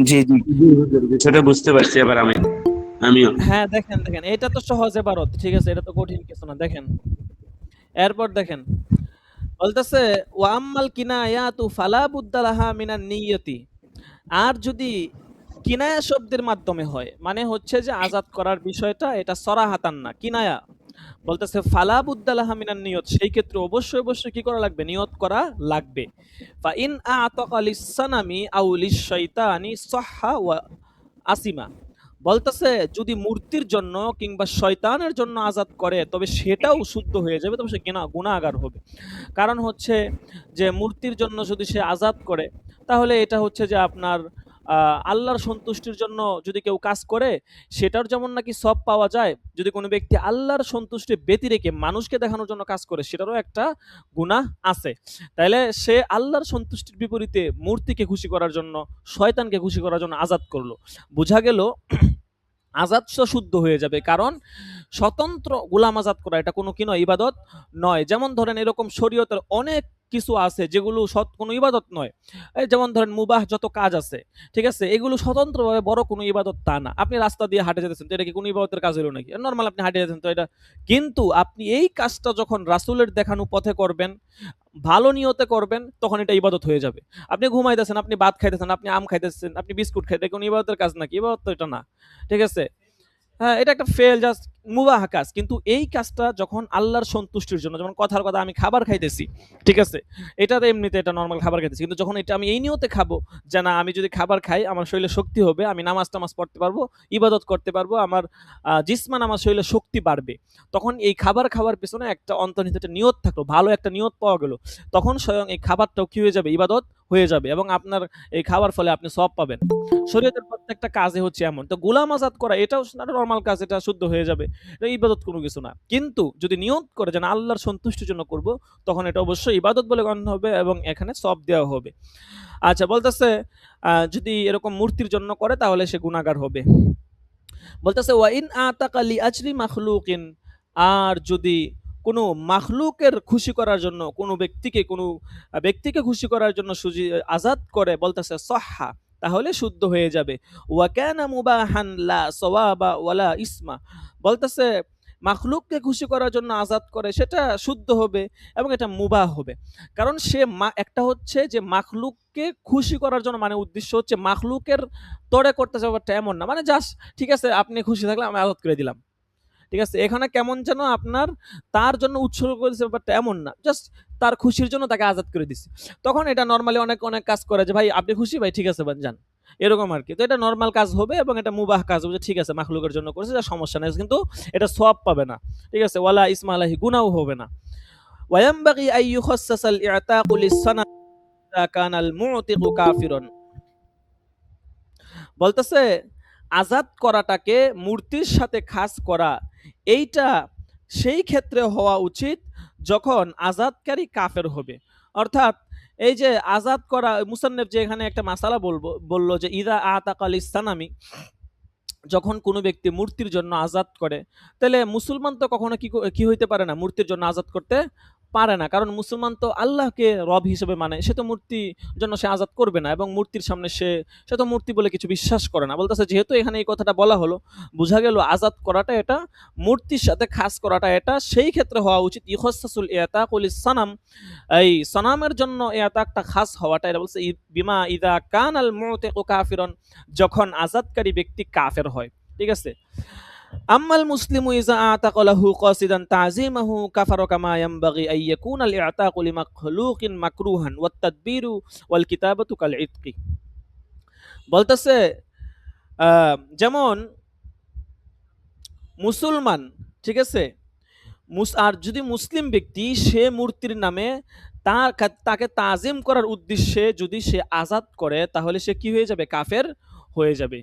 জি জি জি হুজুর, বিষয়টা বুঝতে পারছি এবার আমিও। হ্যাঁ, দেখেন দেখেন, এটা তো সহজ এবারত, ঠিক আছে, এটা তো কঠিন কিছু না। দেখেন, এরপর দেখেন, বলতেছে ওয়াম্মাল কিনায়াতু ফালা বুদ্দা লাহা মিনান নিয়তি। আর যদি কিনায়া শব্দের মাধ্যমে হয়, মানে হচ্ছে যে আজাদ করার বিষয়টা এটা সরাহাতান না, কিনায়া। বলতেছে ফালা বুদ্দা লাহা মিনান নিয়ত, সেই ক্ষেত্রে অবশ্যই অবশ্যই কি করা লাগবে? নিয়ত করা লাগবে। ফা ইন আতাকা লিসসানামি আও লিশশাইতানি সাহহা ওয়া আসিমা। বলতেছে যদি মূর্তির জন্য কিংবা শয়তানের জন্য আজাদ করে তবে সেটাও শুদ্ধ হয়ে যাবে, তবে সে গুনাহগার হবে। কারণ হচ্ছে যে মূর্তির জন্য যদি সে আজাদ করে তাহলে এটা হচ্ছে যে আপনার আল্লাহর সন্তুষ্টির জন্য যদি কেউ কাজ করে সেটার যেমন নাকি সব পাওয়া যায়, যদি কোনো ব্যক্তি আল্লাহর সন্তুষ্টি ব্যতি রেখে মানুষকে দেখানোর জন্য কাজ করে সেটারও একটা গুনাহ আছে। তাইলে সে আল্লাহর সন্তুষ্টির বিপরীতে মূর্তিকে খুশি করার জন্য, শয়তানকে খুশি করার জন্য আজাদ করলো। বোঝা গেল আজাদ শুদ্ধ হয়ে যাবে, কারণ স্বতন্ত্র গোলাম আজাদ করা এটা কোনো কি নয়? ইবাদত নয়। যেমন ধরেন এরকম শরীয়তের অনেক কিছু আছে যেগুলো কোনো ইবাদত নয়। এই যেমন ধরেন মুবাহ যত কাজ আছে, ঠিক আছে, এগুলো স্বতন্ত্রভাবে বড় কোনো ইবাদত তা না। আপনি রাস্তা দিয়ে হাঁটে যেতেছেন, তো এটা কি কোনো ইবাদতের কাজ হলো নাকি? নর্মাল আপনি হাঁটে যেতেছেন তো এটা, কিন্তু আপনি এই কাজটা যখন রাসূলের দেখানো পথে করবেন, ভালো নিয়তে করবেন, তখন এটা ইবাদত হয়ে যাবে। আপনি ঘুমাইতেছেন, আপনি ভাত খাইতেছেন, আপনি আম খাইতেছেন, আপনি বিস্কুট খাইতে, কোনো ইবাদতের কাজ নাকি? ইবাদত তো এটা না। ঠিক আছে? হ্যাঁ, এটা একটা জাস্ট মুবাহ কাজ। কিন্তু এই কাজটা যখন আল্লাহর সন্তুষ্টির জন্য, যেমন কথার কথা আমি খাবার খাইতেছি, ঠিক আছে? এটা তো এমনিতে এটা নরমাল খাবার খাইতেছি। কিন্তু যখন এটা আমি এই নিয়তে খাবো যে না আমি যদি খাবার খাই আমার শরীরে শক্তি হবে, আমি নামাজ-টামাজ পড়তে পারবো, ইবাদত করতে পারবো, আমার জিসমান আমার শরীরে শক্তি বাড়বে। তখন এই খাবার খাওয়ার পেছনে একটা অন্তর্নিহিত একটা নিয়ত থাকলো, ভালো একটা নিয়ত পাওয়া গেল। তখন স্বয়ং এই খাবারটাও কি হয়ে যাবে? ইবাদত হয়ে যাবে এবং আপনার এই খাওয়ার ফলে আপনি সওয়াব পাবেন। শরীয়তের প্রত্যেকটা কাজে হচ্ছে এমন। তো গোলাম আজাদ করা এটাও নরমাল কাজ, এটা শুদ্ধ হয়ে যাবে। এটা ইবাদত কোনো কিছু না। কিন্তু যদি নিয়ত করে যে না আল্লাহর সন্তুষ্টির জন্য করব, তখন এটা অবশ্যই ইবাদত বলে গণ্য হবে এবং এখানে সওয়াব দেওয়া হবে। আচ্ছা, বলতেছে যদি এরকম মূর্তির জন্য করে তাহলে সে গুনাহগার হবে। বলতেছে ওয়া ইন আতাকা লি আজরি মাখলুকিন, আর যদি কোনো মাখলুকের খুশি করার জন্য কোনো ব্যক্তিকে খুশি করার জন্য আজাদ করে, বলতেছে সহহা, তাহলে শুদ্ধ হয়ে যাবে। ওয়া কানা মুবাহান লা সওয়াবা ওয়ালা ইসমা। বলতেছে মাখলুককে খুশি করার জন্য আজাদ করে সেটা শুদ্ধ হবে এবং এটা মুবাহ হবে। কারণ সে একটা হচ্ছে যে মাখলুককে খুশি করার জন্য, মানে উদ্দেশ্য হচ্ছে মাখলুকের তরে করতেছে ব্যাপারটা এমন না। মানে জাস্ট ঠিক আছে আপনি খুশি থাকলে আমি আজাদ করে দিলাম। ঠিক আছে? এখানে কেমন যেন আপনার তার জন্য উৎসর্গ করেছে ব্যাপারটা এমন না। জাস্ট তার খুশির জন্য তাকে আজাদ করে দিছে। তখন এটা নরমালি অনেক কাজ করে যে ভাই আপনি খুশি? ভাই ঠিক আছে যান। এরকম আরকি। তো এটা নরমাল কাজ হবে এবং এটা মুবাহ কাজ হবে যে ঠিক আছে মাখলুকের জন্য করেছে, যা সমস্যা নাই। কিন্তু এটা সওয়াব পাবে না। ঠিক আছে? ওয়ালা ইসমা আলাইহি, গুনাহও হবে না। ওয়ায়ামবাগি আন ইউখাসসাসাল ই'তাকু লিস-সানা ইযা কানাল মু'তিকু কাফিরন। বলতেছে আজাদ করাটাকে মূর্তির সাথে খাস করা, এইটা সেই ক্ষেত্রে হওয়া উচিত যখন আজাদকারী কাফের হবে। অর্থাৎ এই যে আজাদ করা, মুসান্নেফ যে এখানে একটা মাসালা বলল যে ইদা আতাকাল ইসসানামি, যখন কোনো ব্যক্তি মূর্তির জন্য আজাদ করে, তাহলে মুসলমান তো কখনো কি হইতে পারে না, মূর্তির জন্য আজাদ করতে পারে না। কারণ মুসলমান তো আল্লাহকে রব হিসেবে মানে, সে তো মূর্তির জন্য সে আজাদ করবে না, এবং মূর্তির সামনে সে তো মূর্তি বলে কিছু বিশ্বাস করে না। বলতেছে যেহেতু এখানে এই কথাটা বলা হলো, বোঝা গেল আজাদ করাটা এটা মূর্তির সাথে খাস করাটা এটা সেই ক্ষেত্রে হওয়া উচিত ইখসাসুল ইতাকুল সানাম, এই সনামের জন্য ইতাকটা খাস হওয়াটা, এটা বলছে বিমা ইদা কানাল মুতিকু কাফিরন, যখন আজাদকারী ব্যক্তি কাফের হয়। ঠিক আছে। আম্মাল মুসলিমু ইযা আতাকা লাহু কাসিদান তাযীমাহু কাফারা কামা ইয়ানবাগি আন ইয়াকুনা আল ইতাকু লিমাখলুকিন মাকরুহান ওয়াত তাদবীরু ওয়াল কিতাবাতু কাল ইতকি। বলতেছে যেমন মুসলমান, ঠিক আছে, আর যদি মুসলিম ব্যক্তি সে মূর্তির নামে তাকে তাজিম করার উদ্দেশ্যে যদি সে আজাদ করে, তাহলে সে কি হয়ে যাবে? কাফের হয়ে যাবে।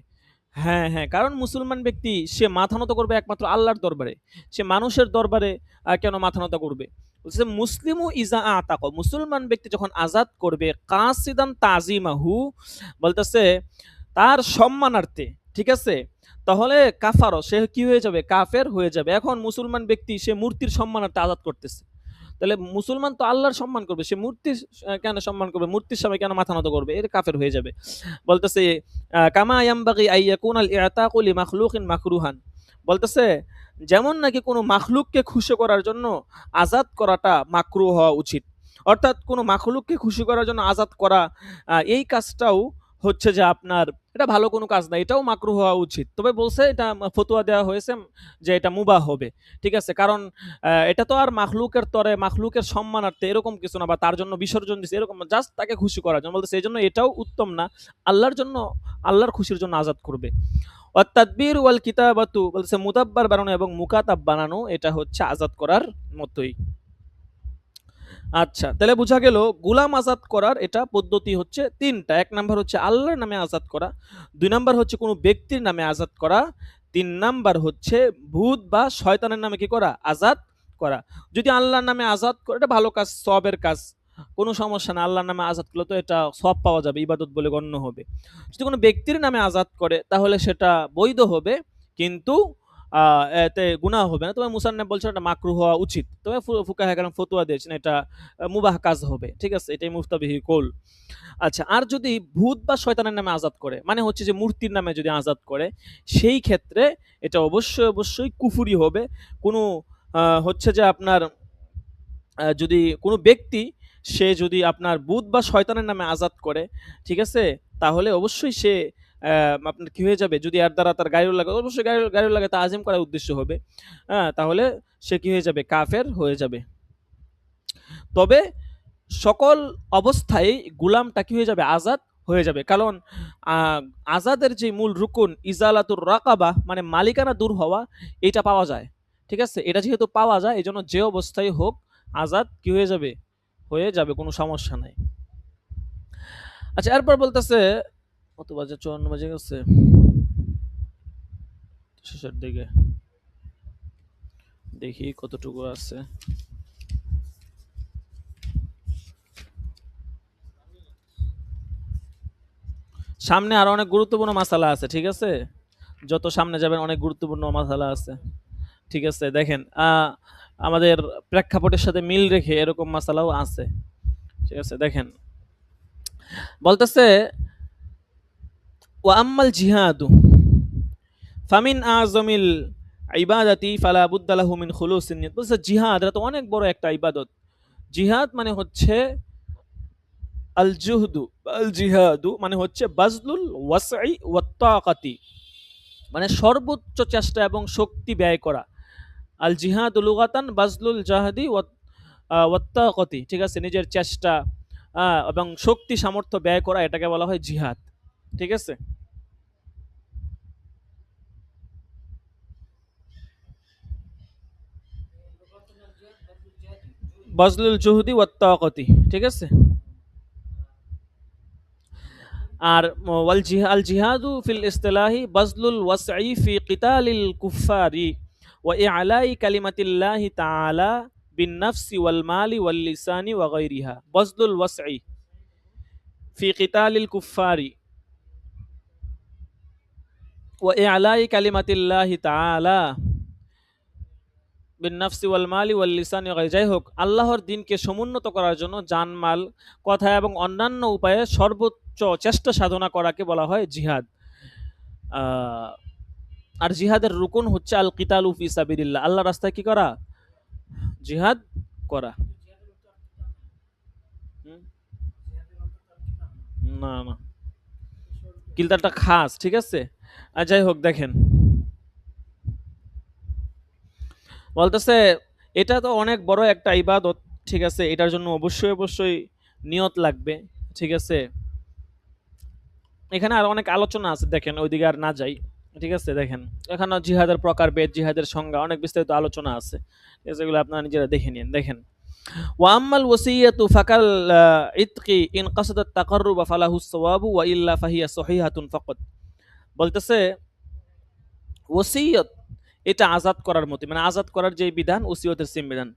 হ্যাঁ হ্যাঁ, কারণ মুসলমান ব্যক্তি সে মাথা নত করবে একমাত্র আল্লাহর দরবারে, সে মানুষের দরবারে কেন মাথা নত করবে? বলছে মুসলিমু ইজা আতাক, মুসলমান ব্যক্তি যখন আজাদ করবে কাসিদান তাজিমাহু, বলতেছে তার সম্মানার্থে, ঠিক আছে, তাহলে কাফারও, সে কি হয়ে যাবে? কাফের হয়ে যাবে। এখন মুসলমান ব্যক্তি সে মূর্তির সম্মানার্থে আজাদ করতেছে, তাহলে মুসলমান তো আল্লাহর সম্মান করবে, সে মূর্তির কেন সম্মান করবে? মূর্তির সামনে কেন মাথা নত করবে? এর কাফের হয়ে যাবে। বলতেছে কামা ইয়ানবাগি আন ইয়াকুনাল ইতাকু লিমাখলুকিন মাকরুহান, বলতেছে যেমন নাকি কোনো মাখলুককে খুশি করার জন্য আজাদ করাটা মাকরুহ হওয়া উচিত। অর্থাৎ কোনো মাখলুককে খুশি করার জন্য আজাদ করা, এই কাজটাও হচ্ছে যে আপনার এটা ভালো কোনো কাজ না, এটাও মাকরুহ হওয়া উচিত। তবে বলছে এটা ফতোয়া দেওয়া হয়েছে যে এটা মুবাহ হবে। ঠিক আছে, কারণ এটা তো আর মাখলুকের তরে মাখলুকের সম্মানার্থে এরকম কিছু না, বা তার জন্য বিসর্জন দিচ্ছে এরকম, জাস্ট তাকে খুশি করার জন্য বলতেছে, এই জন্য এটাও উত্তম না। আল্লাহর জন্য, আল্লাহর খুশির জন্য আজাদ করবে। তাদবীর ওয়াল কিতাবাতু, বলছে মুদাব্বার বানানো এবং মুকাতাব বানানো, এটা হচ্ছে আজাদ করার মতোই। আচ্ছা, তাহলে বোঝা গেল গোলাম আজাদ করার এটা পদ্ধতি হচ্ছে তিনটা। এক নাম্বার হচ্ছে আল্লাহর নামে আজাদ করা, দুই নাম্বার হচ্ছে কোনো ব্যক্তির নামে আজাদ করা, তিন নাম্বার হচ্ছে ভূত বা শয়তানের নামে কি করা? আজাদ করা। যদি আল্লাহর নামে আজাদ করে, এটা ভালো কাজ, সবের কাজ, কোনো সমস্যা না। আল্লাহর নামে আজাদ করলে তো এটা সব পাওয়া যাবে, ইবাদত বলে গণ্য হবে। যদি কোনো ব্যক্তির নামে আজাদ করে, তাহলে সেটা বৈধ হবে, কিন্তু এতে গুনাহ হবে না। তবে মুসান্নেফ বলছেন এটা মাকরুহ হওয়া উচিত। তবে ফুকাহা কেরাম ফতোয়া দিয়েছেন এটা মুবাহ কাজ হবে। ঠিক আছে, এটাই মুফতাবিহি কৌল। আচ্ছা, আর যদি ভূত বা শয়তানের নামে আজাদ করে, মানে হচ্ছে যে মূর্তির নামে যদি আজাদ করে, সেই ক্ষেত্রে এটা অবশ্যই অবশ্যই কুফুরি হবে। কোনো হচ্ছে যে আপনার যদি কোনো ব্যক্তি সে যদি আপনার ভূত বা শয়তানের নামে আজাদ করে, ঠিক আছে, তাহলে অবশ্যই সে আপনার কি হয়ে যাবে? যদি এর দ্বারা তার গায়রুল লাগে, অবশ্যই গায়রুল লাগে তাজিম করার উদ্দেশ্য হবে, হ্যাঁ, তাহলে সে কি হয়ে যাবে? কাফের হয়ে যাবে। তবে সকল অবস্থায় গুলামটা কি হয়ে যাবে? আজাদ হয়ে যাবে। কারণ আজাদের যে মূল রুকুন ইজালাতুর রাকাবা, মানে মালিকানা দূর হওয়া, এটা পাওয়া যায়। ঠিক আছে, এটা যেহেতু পাওয়া যায়, এই জন্য যে অবস্থায় হোক আজাদ কি হয়ে যাবে? হয়ে যাবে, কোনো সমস্যা নাই। আচ্ছা, এরপর বলতেছে কত বাজে? 54 বাজে গেছে, শেষের দিকে দেখি কতটুকু আছে। সামনে আরো অনেক গুরুত্বপূর্ণ মাসালা আছে। ঠিক আছে, যত সামনে যাবেন অনেক গুরুত্বপূর্ণ মাসালা আছে। ঠিক আছে, দেখেন আমাদের প্রেক্ষাপটের সাথে মিল রেখে এরকম মাসালাও আছে। ঠিক আছে, দেখেন বলতেছে ওয়া আম্মাল জিহাদু ফামিন আযমিল ইবাদাতি ফালা বুদ্দা লাহু মিন খুলুসিন নিয়ত। বলছে জিহাদ এটা তো অনেক বড় একটা ইবাদত। জিহাদ মানে হচ্ছে আল জুহদু, আল জিহাদু মানে হচ্ছে বাজলুল ওয়াসই ওয়াত তাকাতি, মানে সর্বোচ্চ চেষ্টা এবং শক্তি ব্যয় করা। আল জিহাদু লুগাতান বাজলুল জাহাদি ওয়াত তাকাতি, ঠিক আছে, নিজের চেষ্টা এবং শক্তি সামর্থ্য ব্যয় করা, এটাকে বলা হয় জিহাদ। ঠিক আছে, বাজলুল জুহদি ওয়াত তাকাতি, ঠিক আছে। আর আল জিহাদু ফিল ইসতিলাহি বাজলুল ওয়াসঈ ফি কিতালিল কুফফারি ওয়া ইআলাই কালিমাতিল্লাহি তাআলা বিন নাফসি ওয়াল মালি ওয়াল লিসানি ওয়া গায়রিহা। বাজলুল ওয়াসঈ ফি কিতালিল কুফফারি ওয়া ইআলাই কালিমাতিল্লাহি তাআলা বিন নাফসি ওয়াল মালি ওয়াল লিসানি ওয়া গায়রিহা। যাই হোক, আল্লাহর দ্বীনকে সমুন্নত করার জন্য জানমাল, কথা এবং অন্যান্য উপায়ে সর্বোচ্চ চেষ্টা সাধনা করাকে বলা হয় জিহাদ। আর জিহাদের রুকুন হচ্ছে আল কিতালু ফি সাবিলিল্লাহ, আল্লাহর রাস্তায় কি করা? জিহাদ করা। হুম? না না, কিলতাটা খাস, ঠিক আছে। আর যাই হোক, দেখেন বলতেছে এটা তো অনেক বড় একটা ইবাদত, ঠিক আছে। এটার জন্য অবশ্যই অবশ্যই নিয়ত লাগবে, ঠিক আছে। এখানে আর অনেক আলোচনা আছে, দেখেন ওইদিকে আর না যাই, ঠিক আছে। দেখেন এখানে জিহাদের প্রকারভেদ, জিহাদের সংজ্ঞা, অনেক বিস্তারিত আলোচনা আছে, যেগুলো আপনারা নিজেরা দেখে নিন। দেখেন ওয়া আম্মাল ওয়াসিয়াতু ফাকাল ইতকি ইন কাসাদাত তাকাররুবা ফালাহু সওয়াবু ওয়া ইল্লা ফাহিয়া সহিহাতুন ফাকাত। বলতেছে ওসিয়ত এটা আজাদ করার মতো, মানে আজাদ করার যে বিধান, ওসিয়তের সেম বিধান।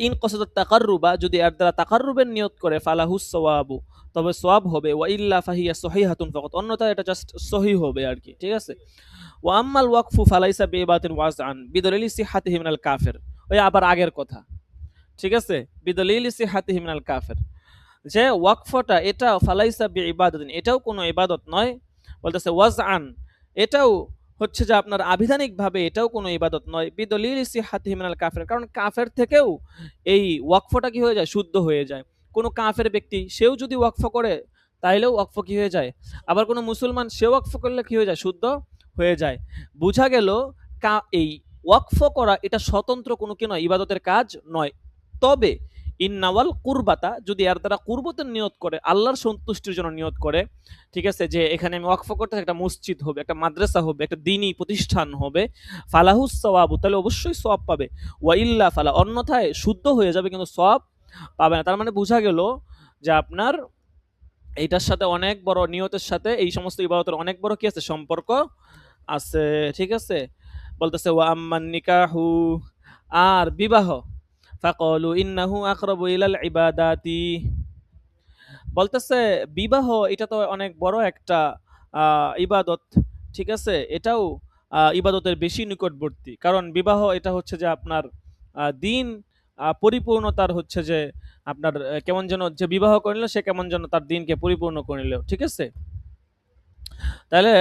ইন কসাদাত তাকাররুবা, যদি এর দ্বারা তাকাররুবের নিয়ত করে, ফালাহু সওয়াবু, তবে সওয়াব হবে, ওয়া ইল্লা ফাহিয়া সহিহাতুন ফাকাত, অন্যথায় এটা জাস্ট সহিহ হবে আর কি, ঠিক আছে। ওয়া আম্মাল ওয়াকফু ফালাইসা বিইবাতিন ওয়াজআন বিদলিলি সিহাতিহি মিনাল কাফির। ওই আবার আগের কথা, ঠিক আছে। বিদলিলি সিহাতিহি মিনাল কাফির, যে ওয়াকফটা এটা ফালাইসা বিইবাদাতিন, এটাও কোনো ইবাদত নয়। বলতেছে ওয়াজআন, এটাও হচ্ছে যে আপনার আবিধানিকভাবে এটাও কোনো ইবাদত নয়। বিদলিল সিহাতিহি মিনাল কাফির, কারণ কাফের থেকেও এই ওয়াকফটা কি হয়ে যায়? শুদ্ধ হয়ে যায়। কোনো কাফের ব্যক্তি সেও যদি ওয়াকফ করে তাইলেও ওয়াকফ কি হয়ে যায়? আবার কোনো মুসলমান সেও ওয়াকফ করলে কি হয়ে যায়? শুদ্ধ হয়ে যায়। বোঝা গেল এই ওয়াকফ করা এটা স্বতন্ত্র কোনো কি নয়, ইবাদতের কাজ নয়। তবে ইন্নাওয়াল কুরবাতা, যদি এর দ্বারা কুরবতের নিয়ত করে, আল্লাহর সন্তুষ্টির জন্য নিয়ত করে, ঠিক আছে, যে এখানে আমি ওয়াকফ করতে একটা মসজিদ হবে, একটা মাদ্রাসা হবে, একটা দ্বীনি প্রতিষ্ঠান হবে, ফালাহুস সওয়াবু, তাহলে অবশ্যই সওয়াব পাবে। ওয়া ইল্লা ফালা, অন্যথায় শুদ্ধ হয়ে যাবে কিন্তু সওয়াব পাবে না। তার মানে বোঝা গেল যে আপনার এইটার সাথে অনেক বড়, নিয়তের সাথে এই সমস্ত ইবাদতের অনেক বড় কি আছে? সম্পর্ক আছে, ঠিক আছে। বলতেছে ওয়া আম্মান নিকাহু, আর বিবাহ, ফাকালু ইন্নাহু আকরাবু ইলাল ইবাদাতি। বলতেছে বিবাহ এটা তো অনেক বড় একটা ইবাদত, ঠিক আছে। এটাও ইবাদতের বেশি নিকটবর্তী, কারণ বিবাহ এটা হচ্ছে যে আপনার দিন পরিপূর্ণতার হচ্ছে যে আপনার কেমন যেন, যে বিবাহ করে নিল সে কেমন যেন তার দিনকে পরিপূর্ণ করে নিল, ঠিক আছে। তাহলে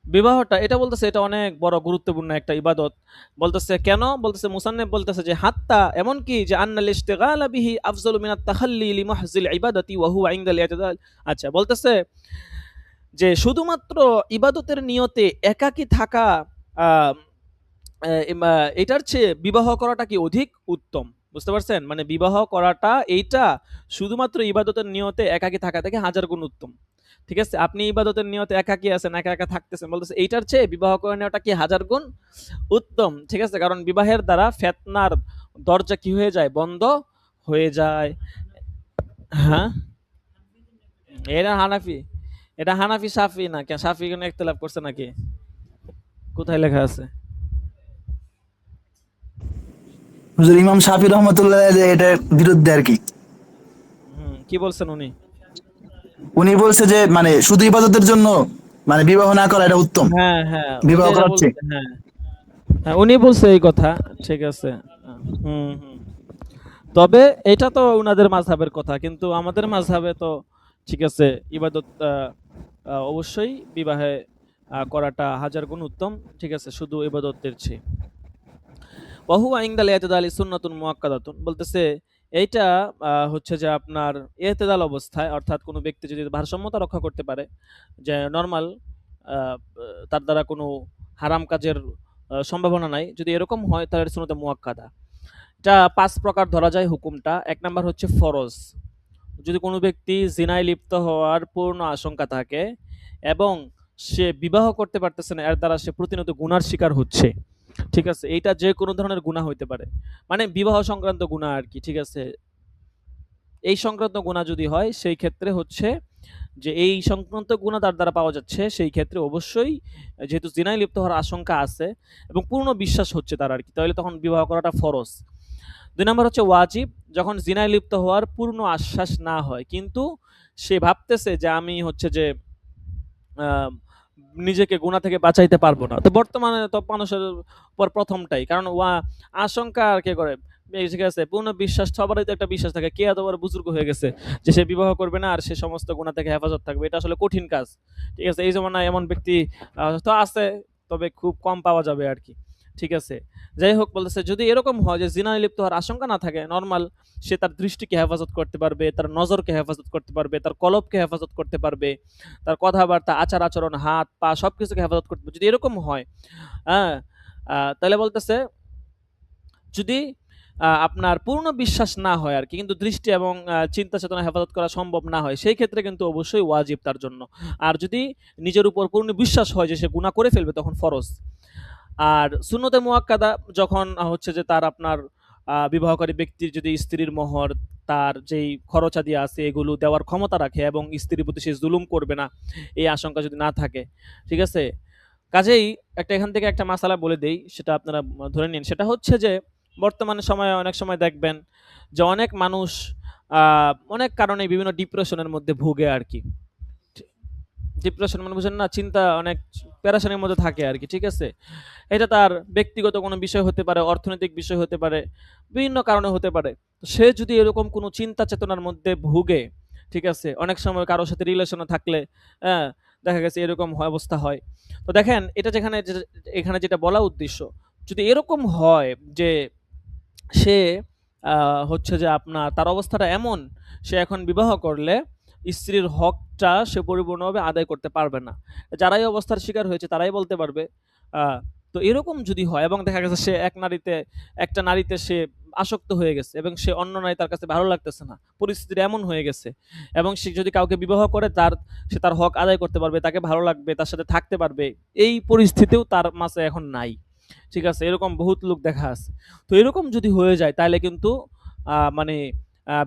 বিবাহটা এটা বলতেছে এটা অনেক বড় গুরুত্বপূর্ণ একটা ইবাদত। বলতেছে কেন? বলতেছে মুসান্নিফ বলতেছে যে হাত্তা, এমন কি যে আন্নাল ইশতিগালা বিহি আফজালু মিনাত তাখাল্লি লিমাহজিল ইবাদাতি ওয়া হুয়া ইনদাল ইতিদাল। আচ্ছা, বলতেছে যে শুধুমাত্র ইবাদতের নিয়তে একাকী থাকা এটার চেয়ে বিবাহ করাটা কি অধিক উত্তম। বুঝতে পারছেন? মানে বিবাহ করাটা এইটা শুধুমাত্র ইবাদতের নিয়তে একাকী থাকা থেকে 1000 গুণ উত্তম, ঠিক আছে। আপনি ইবাদতের নিয়তে একাকী আছেন, একা একা থাকতেছেন, বলতেছে এইটার চেয়ে বিবাহ করে নেওয়াটা কি 1000 গুণ উত্তম, ঠিক আছে। কারণ বিবাহের দ্বারা ফিতনার দরজা কি হয়ে যায়? বন্ধ হয়ে যায়। হ্যাঁ, এটা হানাফি, এটা হানাফি শাফি না, কেন শাফি কোনো ইখতিলাফ করছে নাকি? কোথায় লেখা আছে? হুজুর ইমাম শাফি রহমতুল্লাহ এটার বিরুদ্ধে আর কি। কি বলছেন উনি? উনি বলছে যে মানে শুধু ইবাদতের জন্য মানে বিবাহ না করা এটা উত্তম, হ্যাঁ হ্যাঁ, বিবাহ উনি করা এটা হচ্ছে। বলছে, হ্যাঁ হ্যাঁ, উনি বলছে এই কথা, ঠিক আছে। হুম হুম। তবে এটা তো উনাদের মাযহাবের কথা, কিন্তু আমাদের মাযহাবে তো ঠিক আছে, ইবাদত অবশ্যই বিবাহে করাটা 1000 গুণ উত্তম, ঠিক আছে, শুধু ইবাদতের চেয়ে। ওয়া হুয়া ইনদাল ইতিদালি সুন্নাতুন মুআক্কাদাতুন। বলতেছে এইটা হচ্ছে যে আপনার ইতিদাল অবস্থায়, অর্থাৎ কোনো ব্যক্তি যদি ভারসাম্যতা রক্ষা করতে পারে, যে নরমাল তার দ্বারা কোনো হারাম কাজের সম্ভাবনা নাই, যদি এরকম হয় তাহলে সুন্নাতে মুআক্কাদা। এটা 5 প্রকার ধরা যায় হুকুমটা। 1 নাম্বার হচ্ছে ফরজ। যদি কোনো ব্যক্তি জিনায় লিপ্ত হওয়ার পূর্ণ আশঙ্কা থাকে এবং সে বিবাহ করতে পারতেছে না, এর দ্বারা সে প্রতিনিয়ত গুনার শিকার হচ্ছে, ঠিক আছে। এইটা যে কোনো ধরনের গুনাহ হইতে পারে, মানে বিবাহ সংক্রান্ত গুনাহ আর কি, ঠিক আছে। এই সংক্রান্ত গুনাহ যদি হয় সেই ক্ষেত্রে হচ্ছে যে এই সংক্রান্ত গুনাহ তার দ্বারা পাওয়া যাচ্ছে, সেই ক্ষেত্রে অবশ্যই যেহেতু জিনায় লিপ্ত হওয়ার আশঙ্কা আছে এবং পূর্ণ বিশ্বাস হচ্ছে তার আরকি, তাহলে তখন বিবাহ করাটা ফরজ। ২ নাম্বার হচ্ছে ওয়াজিব, যখন জিনায় লিপ্ত হওয়ার পূর্ণ আশ্বাস না হয়, কিন্তু সে ভাবতেছে যে আমি হচ্ছে যে আ নিজেকে গুনাহ থেকে বাঁচাইতে পারবো না। তো বর্তমানে তো মানুষের উপর ১ম টাই। কারণ আশঙ্কা আর কে করে? ঠিক আছে? পূর্ণ বিশ্বাস সবারই তো একটা বিশ্বাস থাকে। কে এত বড় বুজুর্গ হয়ে গেছে যে সে বিবাহ করবে না আর সে সমস্ত গুনাহ থেকে হেফাজত থাকবে। এটা আসলে কঠিন কাজ। ঠিক আছে? এই জমানায় এমন ব্যক্তি তো আছে, তবে খুব কম পাওয়া যাবে আরকি। ঠিক আছে? যাই হোক, বলতেছে যদি এরকম হয় যে জিনায় লিপ্ত হওয়ার আশঙ্কা না থাকে, নরমাল সে তার দৃষ্টিকে হেফাজত করতে পারবে, তার নজরকে হেফাজত করতে পারবে, তার কলবকে হেফাজত করতে পারবে, তার কথাবার্তা, আচার-আচরণ, হাত, পা সবকিছুকে হেফাজত করতে পারবে। যদি এরকম হয়, হ্যাঁ? তাইলে বলতেছে যদি আপনার পূর্ণ বিশ্বাস না হয় আরকি, কিন্তু দৃষ্টি এবং চিন্তা চেতনা হেফাজত করা সম্ভব না হয়, সেই ক্ষেত্রে কিন্তু অবশ্যই ওয়াজিব তার জন্য। আর যদি নিজের উপর পূর্ণ বিশ্বাস হয় যে সে গুনাহ করে ফেলবে, তখন ফরজ। আর সুন্নতে মুআক্কাদা যখন হচ্ছে যে তার আপনার বিবাহকারী ব্যক্তির যদি স্ত্রীর মোহর, তার যেই খরচাদি আছে এগুলো দেওয়ার ক্ষমতা রাখে এবং স্ত্রীর প্রতি সে জুলুম করবে না, এই আশঙ্কা যদি না থাকে, ঠিক আছে? কাজেই এখান থেকে একটা মাসালা বলে দেই, সেটা আপনারা ধরে নিন। সেটা হচ্ছে যে বর্তমান সময়ে অনেক সময় দেখবেন যে অনেক মানুষ আ অনেক কারণে বিভিন্ন ডিপ্রেশনের মধ্যে ভোগে আরকি। ডিপ্রেশন মানে বুঝেন না? চিন্তা অনেক পেরেশানির মধ্যে থাকে আরকি। ঠিক আছে? এটা তার ব্যক্তিগত কোনো বিষয় হতে পারে, অর্থনৈতিক বিষয় হতে পারে, বিভিন্ন কারণে হতে পারে। তো সে যদি এরকম কোনো চিন্তা চেতনার মধ্যে ভুগে, ঠিক আছে? অনেক সময় কারো সাথে রিলেশনে থাকলে, হ্যাঁ? দেখা গেছে এরকম অবস্থা হয়। তো দেখেন, এটা এখানে যেটা বলা উদ্দেশ্য, যদি এরকম হয় যে সে আ হচ্ছে যে আপনার তার অবস্থাটা এমন, সে এখন বিবাহ করলে স্ত্রীর হকটা সে পরিপূর্ণভাবে আদায় করতে পারবে না। যারা এই অবস্থার শিকার হয়েছে তারাই বলতে পারবে। আ তো এরকম যদি হয় এবং দেখা গেছে সে একটা নারীতে সে আসক্ত হয়ে গেছে এবং সে অন্য নারী তার কাছে ভালো লাগতেছে না। পরিস্থিতিটা এমন হয়ে গেছে এবং সে যদি কাউকে বিবাহ করে সে তার হক আদায় করতে পারবে, তাকে ভালো লাগবে, তার সাথে থাকতে পারবে। এই পরিস্থিতিও তার মাঝে এখন নাই। ঠিক আছে? এরকম বহুত লোক দেখা আছে। তো এরকম যদি হয়ে যায় তাইলে কিন্তু মানে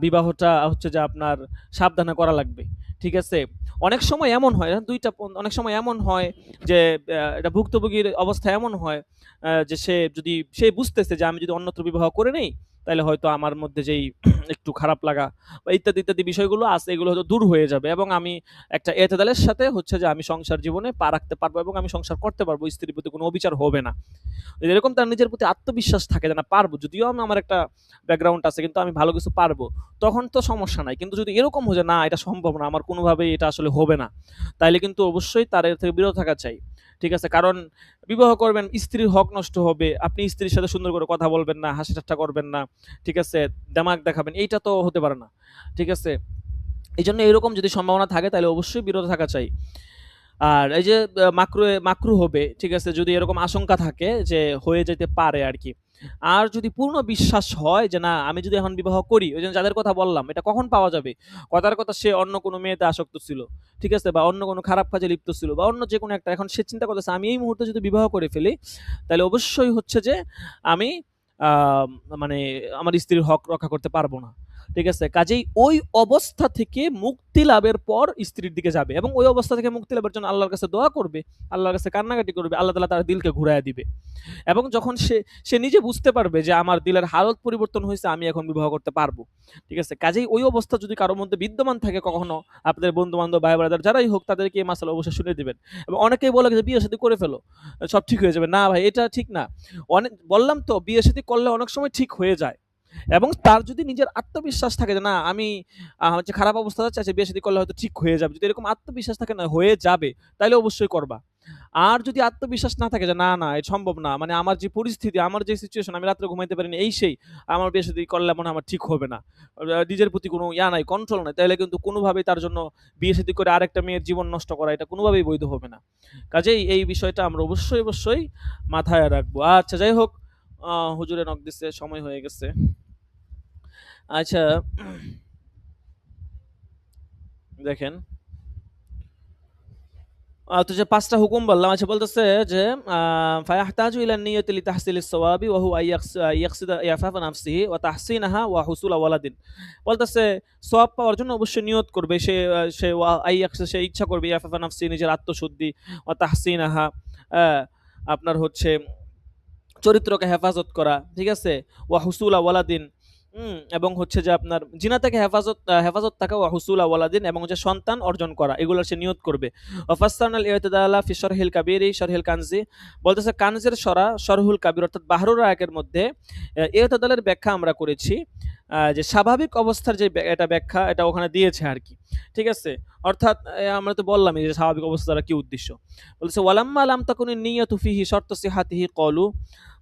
বিবাহটা হচ্ছে যে আপনার সাবধানে করা লাগবে। ঠিক আছে? অনেক সময় এমন হয়, ২ টা অনেক সময় এমন হয় যে এটা ভুক্তভোগীর অবস্থা এমন হয় যে সে বুঝতেছে যে আমি যদি অন্যত্র বিবাহ করে নেই, তাইলে হয়তো আমার মধ্যে যেই একটু খারাপ লাগা বা ইত্যাদি, ইত্যাদি বিষয়গুলো আছে এগুলো হয়তো দূর হয়ে যাবে এবং আমি একটা এতেদালের সাথে হচ্ছে যে আমি সংসার জীবনে পা রাখতে পারবো এবং আমি সংসার করতে পারবো। স্ত্রীর প্রতি কোনো অবিচার হবে না। এরকম তার নিজের প্রতি আত্মবিশ্বাস থাকে যে না পারবো। যদিও আমার একটা ব্যাকগ্রাউন্ড আছে কিন্তু আমি ভালো কিছু পারবো। তখন তো সমস্যা নাই। কিন্তু যদি এরকম হয়ে যায় না এটা সম্ভব না, আমার কোনোভাবেই এটা আসলে হবে না। তাইলে কিন্তু অবশ্যই তার এর থেকে বিরত থাকা চাই। ঠিক আছে? কারণ বিবাহ করবেন, স্ত্রীর হক নষ্ট হবে। আপনি স্ত্রীর সাথে সুন্দর করে কথা বলবেন না, হাসি ঠাট্টা করবেন না। ঠিক আছে? দেমাক দেখাবেন। এইটা তো হতে পারে না। ঠিক আছে? এজন্য এরকম যদি সম্ভাবনা থাকে তাহলে অবশ্যই বিরত থাকা চাই। আর এই যে মাকরু হবে, ঠিক আছে? যদি এরকম আশঙ্কা থাকে যে হয়ে যেতে পারে আরকি। আর যদি পূর্ণ বিশ্বাস হয় যে না আমি যদি এখন বিবাহ করি, ওইযে যাদের কথা বললাম, এটা কখন পাওয়া যাবে? কথার কথা সে অন্য কোনো মেয়েতে আসক্ত ছিল। ঠিক আছে? বা অন্য কোনো খারাপ কাজে লিপ্ত ছিল বা অন্য যেকোনো একটা, এখন সে চিন্তা করতেছে আমি এই মুহূর্তে যদি বিবাহ করে ফেলি, তাহলে অবশ্যই হচ্ছে যে আমি আ মানে আমার স্ত্রীর হক রক্ষা করতে পারব না। ঠিক আছে? কাজেই ওই অবস্থা থেকে মুক্তি লাভের পর স্ত্রীর দিকে যাবে এবং ওই অবস্থা থেকে মুক্তি লাভের জন্য আল্লাহর কাছে দোয়া করবে, আল্লাহর কাছে কান্নাকাটি করবে। আল্লাহ তাআলা তার দিলকে ঘুরাইয়া দিবে। এবং যখন সে নিজে বুঝতে পারবে যে আমার দিলের হালত পরিবর্তন হইছে, আমি এখন বিবাহ করতে পারবো। ঠিক আছে? কাজেই ওই অবস্থা যদি কারো মধ্যে বিদ্যমান থাকে কখনো, আপনাদের বন্ধু-বান্ধব, ভাই-ব্রাদার যারাই হোক তাদেরকে এই মাসালা অবশ্যই শুনিয়ে দিবেন। এবং অনেকেই বলে যে বিয়ে-শাদী করে ফেলো। সব ঠিক হয়ে যাবে। না ভাই, এটা ঠিক না। বললাম তো বিয়ে-শাদী করলে অনেক সময় ঠিক হয়ে যায়। এবং তার যদি নিজের আত্মবিশ্বাস থাকে যে না আমি হচ্ছে খারাপ অবস্থা যাচ্ছে, আচ্ছা বিয়ে-শাদী করলে হয়তো ঠিক হয়ে যাবে। যদি এরকম আত্মবিশ্বাস থাকে না হয়ে যাবে, তাইলে অবশ্যই করবা। আর যদি আত্মবিশ্বাস না থাকে যে না, না এটা সম্ভব না। মানে আমার যে পরিস্থিতি, আমার যে সিচুয়েশন, আমি রাত্রে ঘুমাইতে পারিনি এই সেই। আমার বিয়ে-শাদী করলে মনে হয় আমার ঠিক হবে না। নিজের প্রতি কোনো নাই, কন্ট্রোল নাই। তাইলে কিন্তু কোনোভাবেই তার জন্য বিয়ে-শাদী করে আরেকটা মেয়ের জীবন নষ্ট করা এটা কোনোভাবেই বৈধ হবে না। কাজেই এই বিষয়টা আমরা অবশ্যই, অবশ্যই মাথায় রাখবো। আচ্ছা যাই হোক, হুজুরে নক দিছে, সময় হয়ে গেছে। আচ্ছা দেখেন, তো যে ৫ টা হুকুম বললাম, আচ্ছা বলতেছে যে ফায়াহতাজু ইলা নিয়্যাতি লিতাহসিলিস সাওয়াবি ওয়া হুয়া ইয়াকসিদা ইয়াফাফা নাফসিহি ওয়া তাহসিনাহা ওয়া হুসুলা ওয়ালাদিন। বলতেছে সওয়াব পাওয়ার জন্য অবশ্যই নিয়ত করবে। সে সে ইচ্ছা করবে ইয়াফাফা নাফসি, নিজের আত্মশুদ্ধি, ওয়া তাহসিনাহা, আ আপনার হচ্ছে চরিত্রকে হেফাজত করা, ঠিক আছে? ওয়া হুসুলা ওয়ালাদিন, এবং হচ্ছে যে আপনার জিনা থেকে হেফাজত থাকা, ওয়া হুসুলা ওয়ালাদিন, এবং হচ্ছে সন্তান অর্জন করা, এগুলোর সে নিয়ত করবে। ওয়া ফাসসারনাল ইতিদালা ফি শারহিল কাবীরি শারহিল কানজি। বলতেছে কানজের শরহুল কাবীর অর্থাৎ বাহরুর রায়কের মধ্যে ইতিদালের ব্যাখ্যা আমরা করেছি। যে স্বাভাবিক অবস্থার যে এটা ব্যাখ্যা এটা ওখানে দিয়েছে আরকি। ঠিক আছে? অর্থাৎ আমরা তো বললামই যে স্বাভাবিক অবস্থা দ্বারা কি উদ্দেশ্য। বলতেছে ওয়ালাম্মা লাম তাকুনিন নিয়াতু ফিহি শর্তু সিহাতিহি ক্বালু।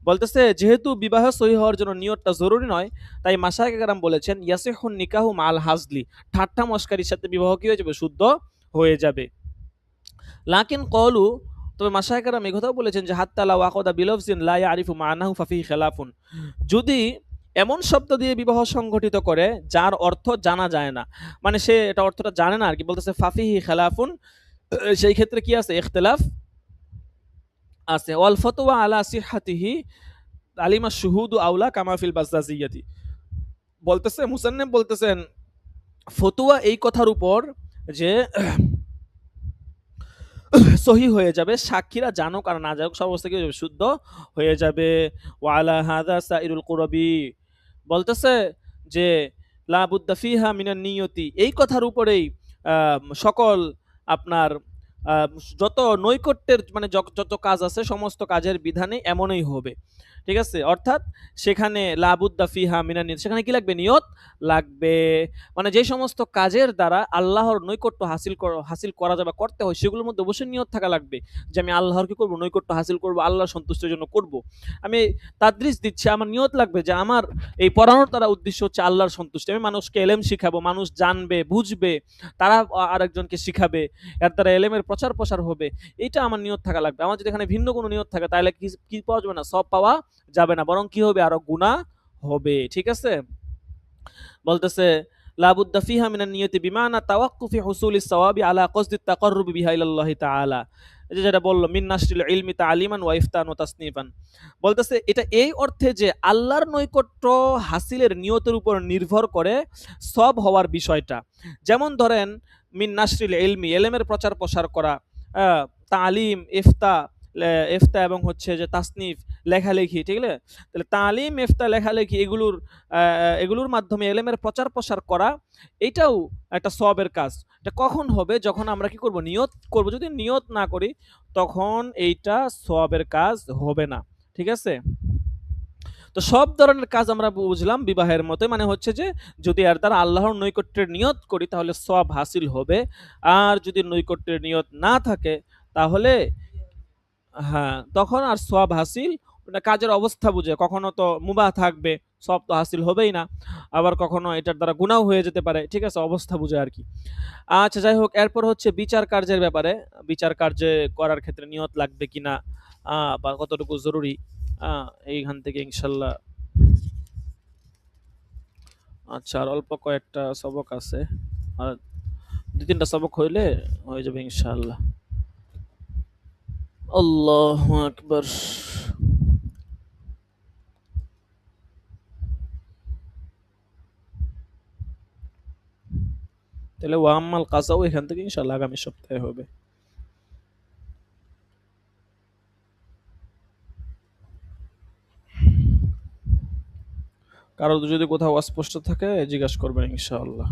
বলতেছে যেহেতু বিবাহ সহি হওয়ার জন্য নিয়তটা জরুরি নয়, তাই মাশায়েখে কেরাম বলেছেন ইয়াসিহুন নিকাহু মাল হাজলি, ঠাট্টা মশকারির সাথে বিবাহ কি হয়ে যাবে? শুদ্ধ হয়ে যাবে। লাকিন ক্বালু, তবে মাশায়েখে কেরাম এই কথাও বলেছেন যে হাত্তা লাও আকাদা বিলফজিন লা ইয়ারিফু মানাহু ফাফিহি খিলাফুন। যদি এমন শব্দ দিয়ে বিবাহ সংগঠিত করে যার অর্থ জানা যায় না, মানে সে এটা অর্থটা জানে না আরকি, বলতেছে ফাফিহি খিলাফুন, সেই ক্ষেত্রে কি আছে? ইখতিলাফ আছে। ওয়াল ফতওয়া আলা সিহহাতিহি আলিমা শুহুদু আউলা কামা ফিল বাজ্জাজিয়াতি। বলতেছে মুসান্নেফ বলতেছেন ফতোয়া এই কথার উপর যে সহি হয়ে যাবে, সাক্ষীরা জানুক আর না জানুক সব অবস্থা কি হয়ে যাবে? শুদ্ধ হয়ে যাবে। ওয়ালা হাদা সাইরুল কুরবি। বলতেছে যে লা বুদ্দা ফিহা মিনান নিয়তি, এই কথার উপরেই সকল আপনার যত নৈকট্যের মানে যত কাজ আছে সমস্ত কাজের বিধানে এমনই হবে। ঠিক আছে? অর্থাৎ সেখানে লা বুদ্দা ফিহা মিনান নিয়ত, সেখানে কি লাগবে? নিয়ত লাগবে। মানে যে সমস্ত কাজের দ্বারা আল্লাহর নৈকট্য হাসিল করা যাবে, করতে হয়, সেগুলোর মধ্যে অবশ্যই নিয়ত থাকা লাগবে যে আমি আল্লাহর কি করব? নৈকট্য হাসিল করব, আল্লাহর সন্তুষ্টির জন্য করব। আমি তাদরিস দিচ্ছি, আমার নিয়ত লাগবে যে আমার এই পড়ানোর দ্বারা উদ্দেশ্য হচ্ছে আল্লাহর সন্তুষ্টি। আমি মানুষকে এলেম শিখাবো, মানুষ জানবে, বুঝবে, তারা আরেকজনকে শিখাবে, এর দ্বারা এলেমের প্রচার প্রসার হবে। এইটা আমার নিয়ত থাকা লাগবে। আমার যদি এখানে ভিন্ন কোনো নিয়ত থাকে তাহলে কি পাওয়া যাবে না? সওয়াব পাওয়া যাবে না, বরং কি হবে? আরো গুনাহ হবে। ঠিক আছে? বলতেছে লাবুদ্দা ফিহা মিনান নিয়তি বিমানা তাওয়াক্কুফি হুসুলিস সাওয়াবি আলা কসদিত তাকাররুবি বিহা ইলাল্লাহি তাআলা। এই যে যেটা বলল মিন নাশরিল ইলমি তালিমান ওয়া ইফতান ওয়া তাসনিফান। বলতেছে এটা এই অর্থে যে আল্লাহর নৈকট্য হাসিলের নিয়তের উপর নির্ভর করে সব হওয়ার বিষয়টা। যেমন ধরেন মিন নাশরিল ইলমি, এলেমের প্রচার প্রসার করা, তালিম, ইফতা এবং হচ্ছে যে তাসনিফ, লেখালেখি, ঠিক আছে? তাহলে তালিম, ইফতা, লেখালেখি এগুলোর মাধ্যমে এলেমের প্রচার প্রসার করা, এটাও একটা সওয়াবের কাজ। এটা কখন হবে? যখন আমরা কি করব? নিয়ত করব। যদি নিয়ত না করি তখন এইটা সওয়াবের কাজ হবে না। ঠিক আছে? তো সব ধরনের কাজ আমরা বুঝলাম বিবাহের মতো, মানে হচ্ছে যে যদি এর দ্বারা আল্লাহর নৈকট্যের নিয়ত করি তাহলে সওয়াব হাসিল হবে। আর যদি নৈকট্যের নিয়ত না থাকে তাহলে হ্যাঁ, তখন আর সওয়াব হাসিল না, কাজের অবস্থা বুঝে। কখনো তো মুবাহ থাকবে, সওয়াব তো হাসিল হবেই না। আবার কখনো এটার দ্বারা গুনাহ হয়ে যেতে পারে। ঠিক আছে? অবস্থা বুঝে আরকি। আচ্ছা যাই হোক, এরপর হচ্ছে বিচার কার্যের ব্যাপারে। বিচার কার্যে করার ক্ষেত্রে নিয়ত লাগবে কিনা বা কতটুকু জরুরি, আ এইখান থেকে ইনশাআল্লাহ আচ্ছা আর অল্প কয়েকটা সবক আছে। আর ২-৩ টা সবক হইলে হয়ে যাবে ইনশাআল্লাহ। আল্লাহু আকবার। তাহলে ওয়াম্মাল কাজাও এখান থেকে ইনশাআল্লাহ আগামী সপ্তাহে হবে। কারো যদি কোথাও অস্পষ্ট থাকে জিজ্ঞাসা করবেন ইনশাআল্লাহ।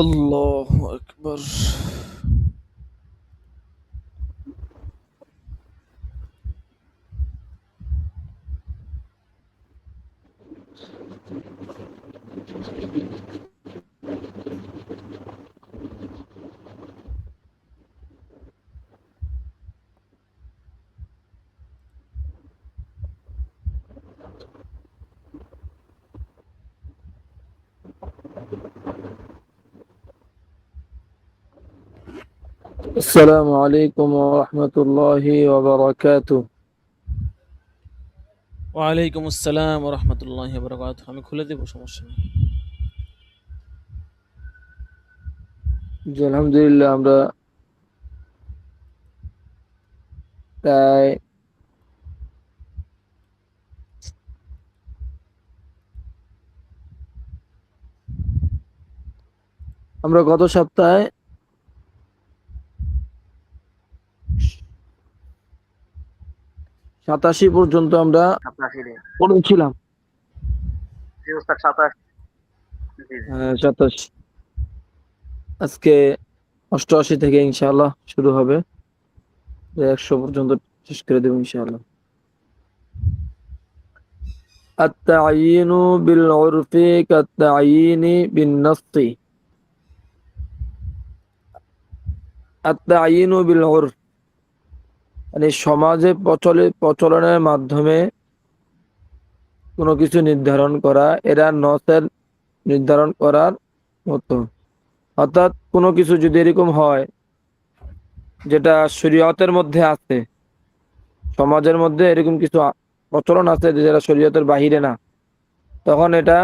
আল্লাহু আকবার। السلام عليكم ورحمة الله وبركاته. ওয়ালাইকুম আসসালাম ওয়া রাহমাতুল্লাহি ওয়া বারাকাতুহু। আমি খুলে দেব, সমস্যা নেই। জি, আলহামদুলিল্লাহ আমরা প্রায় গত সপ্তাহে 87 পর্যন্ত আমরা পড়েছিলাম। 87। আজকে 88 থেকে ইনশাআল্লাহ শুরু হবে, 100 পর্যন্ত শেষ করে দেব ইনশাআল্লাহ। التعيين بالعرف كالتعيين بالنص. التعيين بالعرف মানে সমাজে প্রচলনের মাধ্যমে কোনো কিছু নির্ধারণ করা, এরা নসের নির্ধারণ করার মতো। অর্থাৎ কোনো কিছু যদি এরকম হয় যেটা শরীয়তের মধ্যে আছে, সমাজের মধ্যে এরকম কিছু প্রচলন আছে যেটা শরীয়তের বাহিরে না, তখন এটা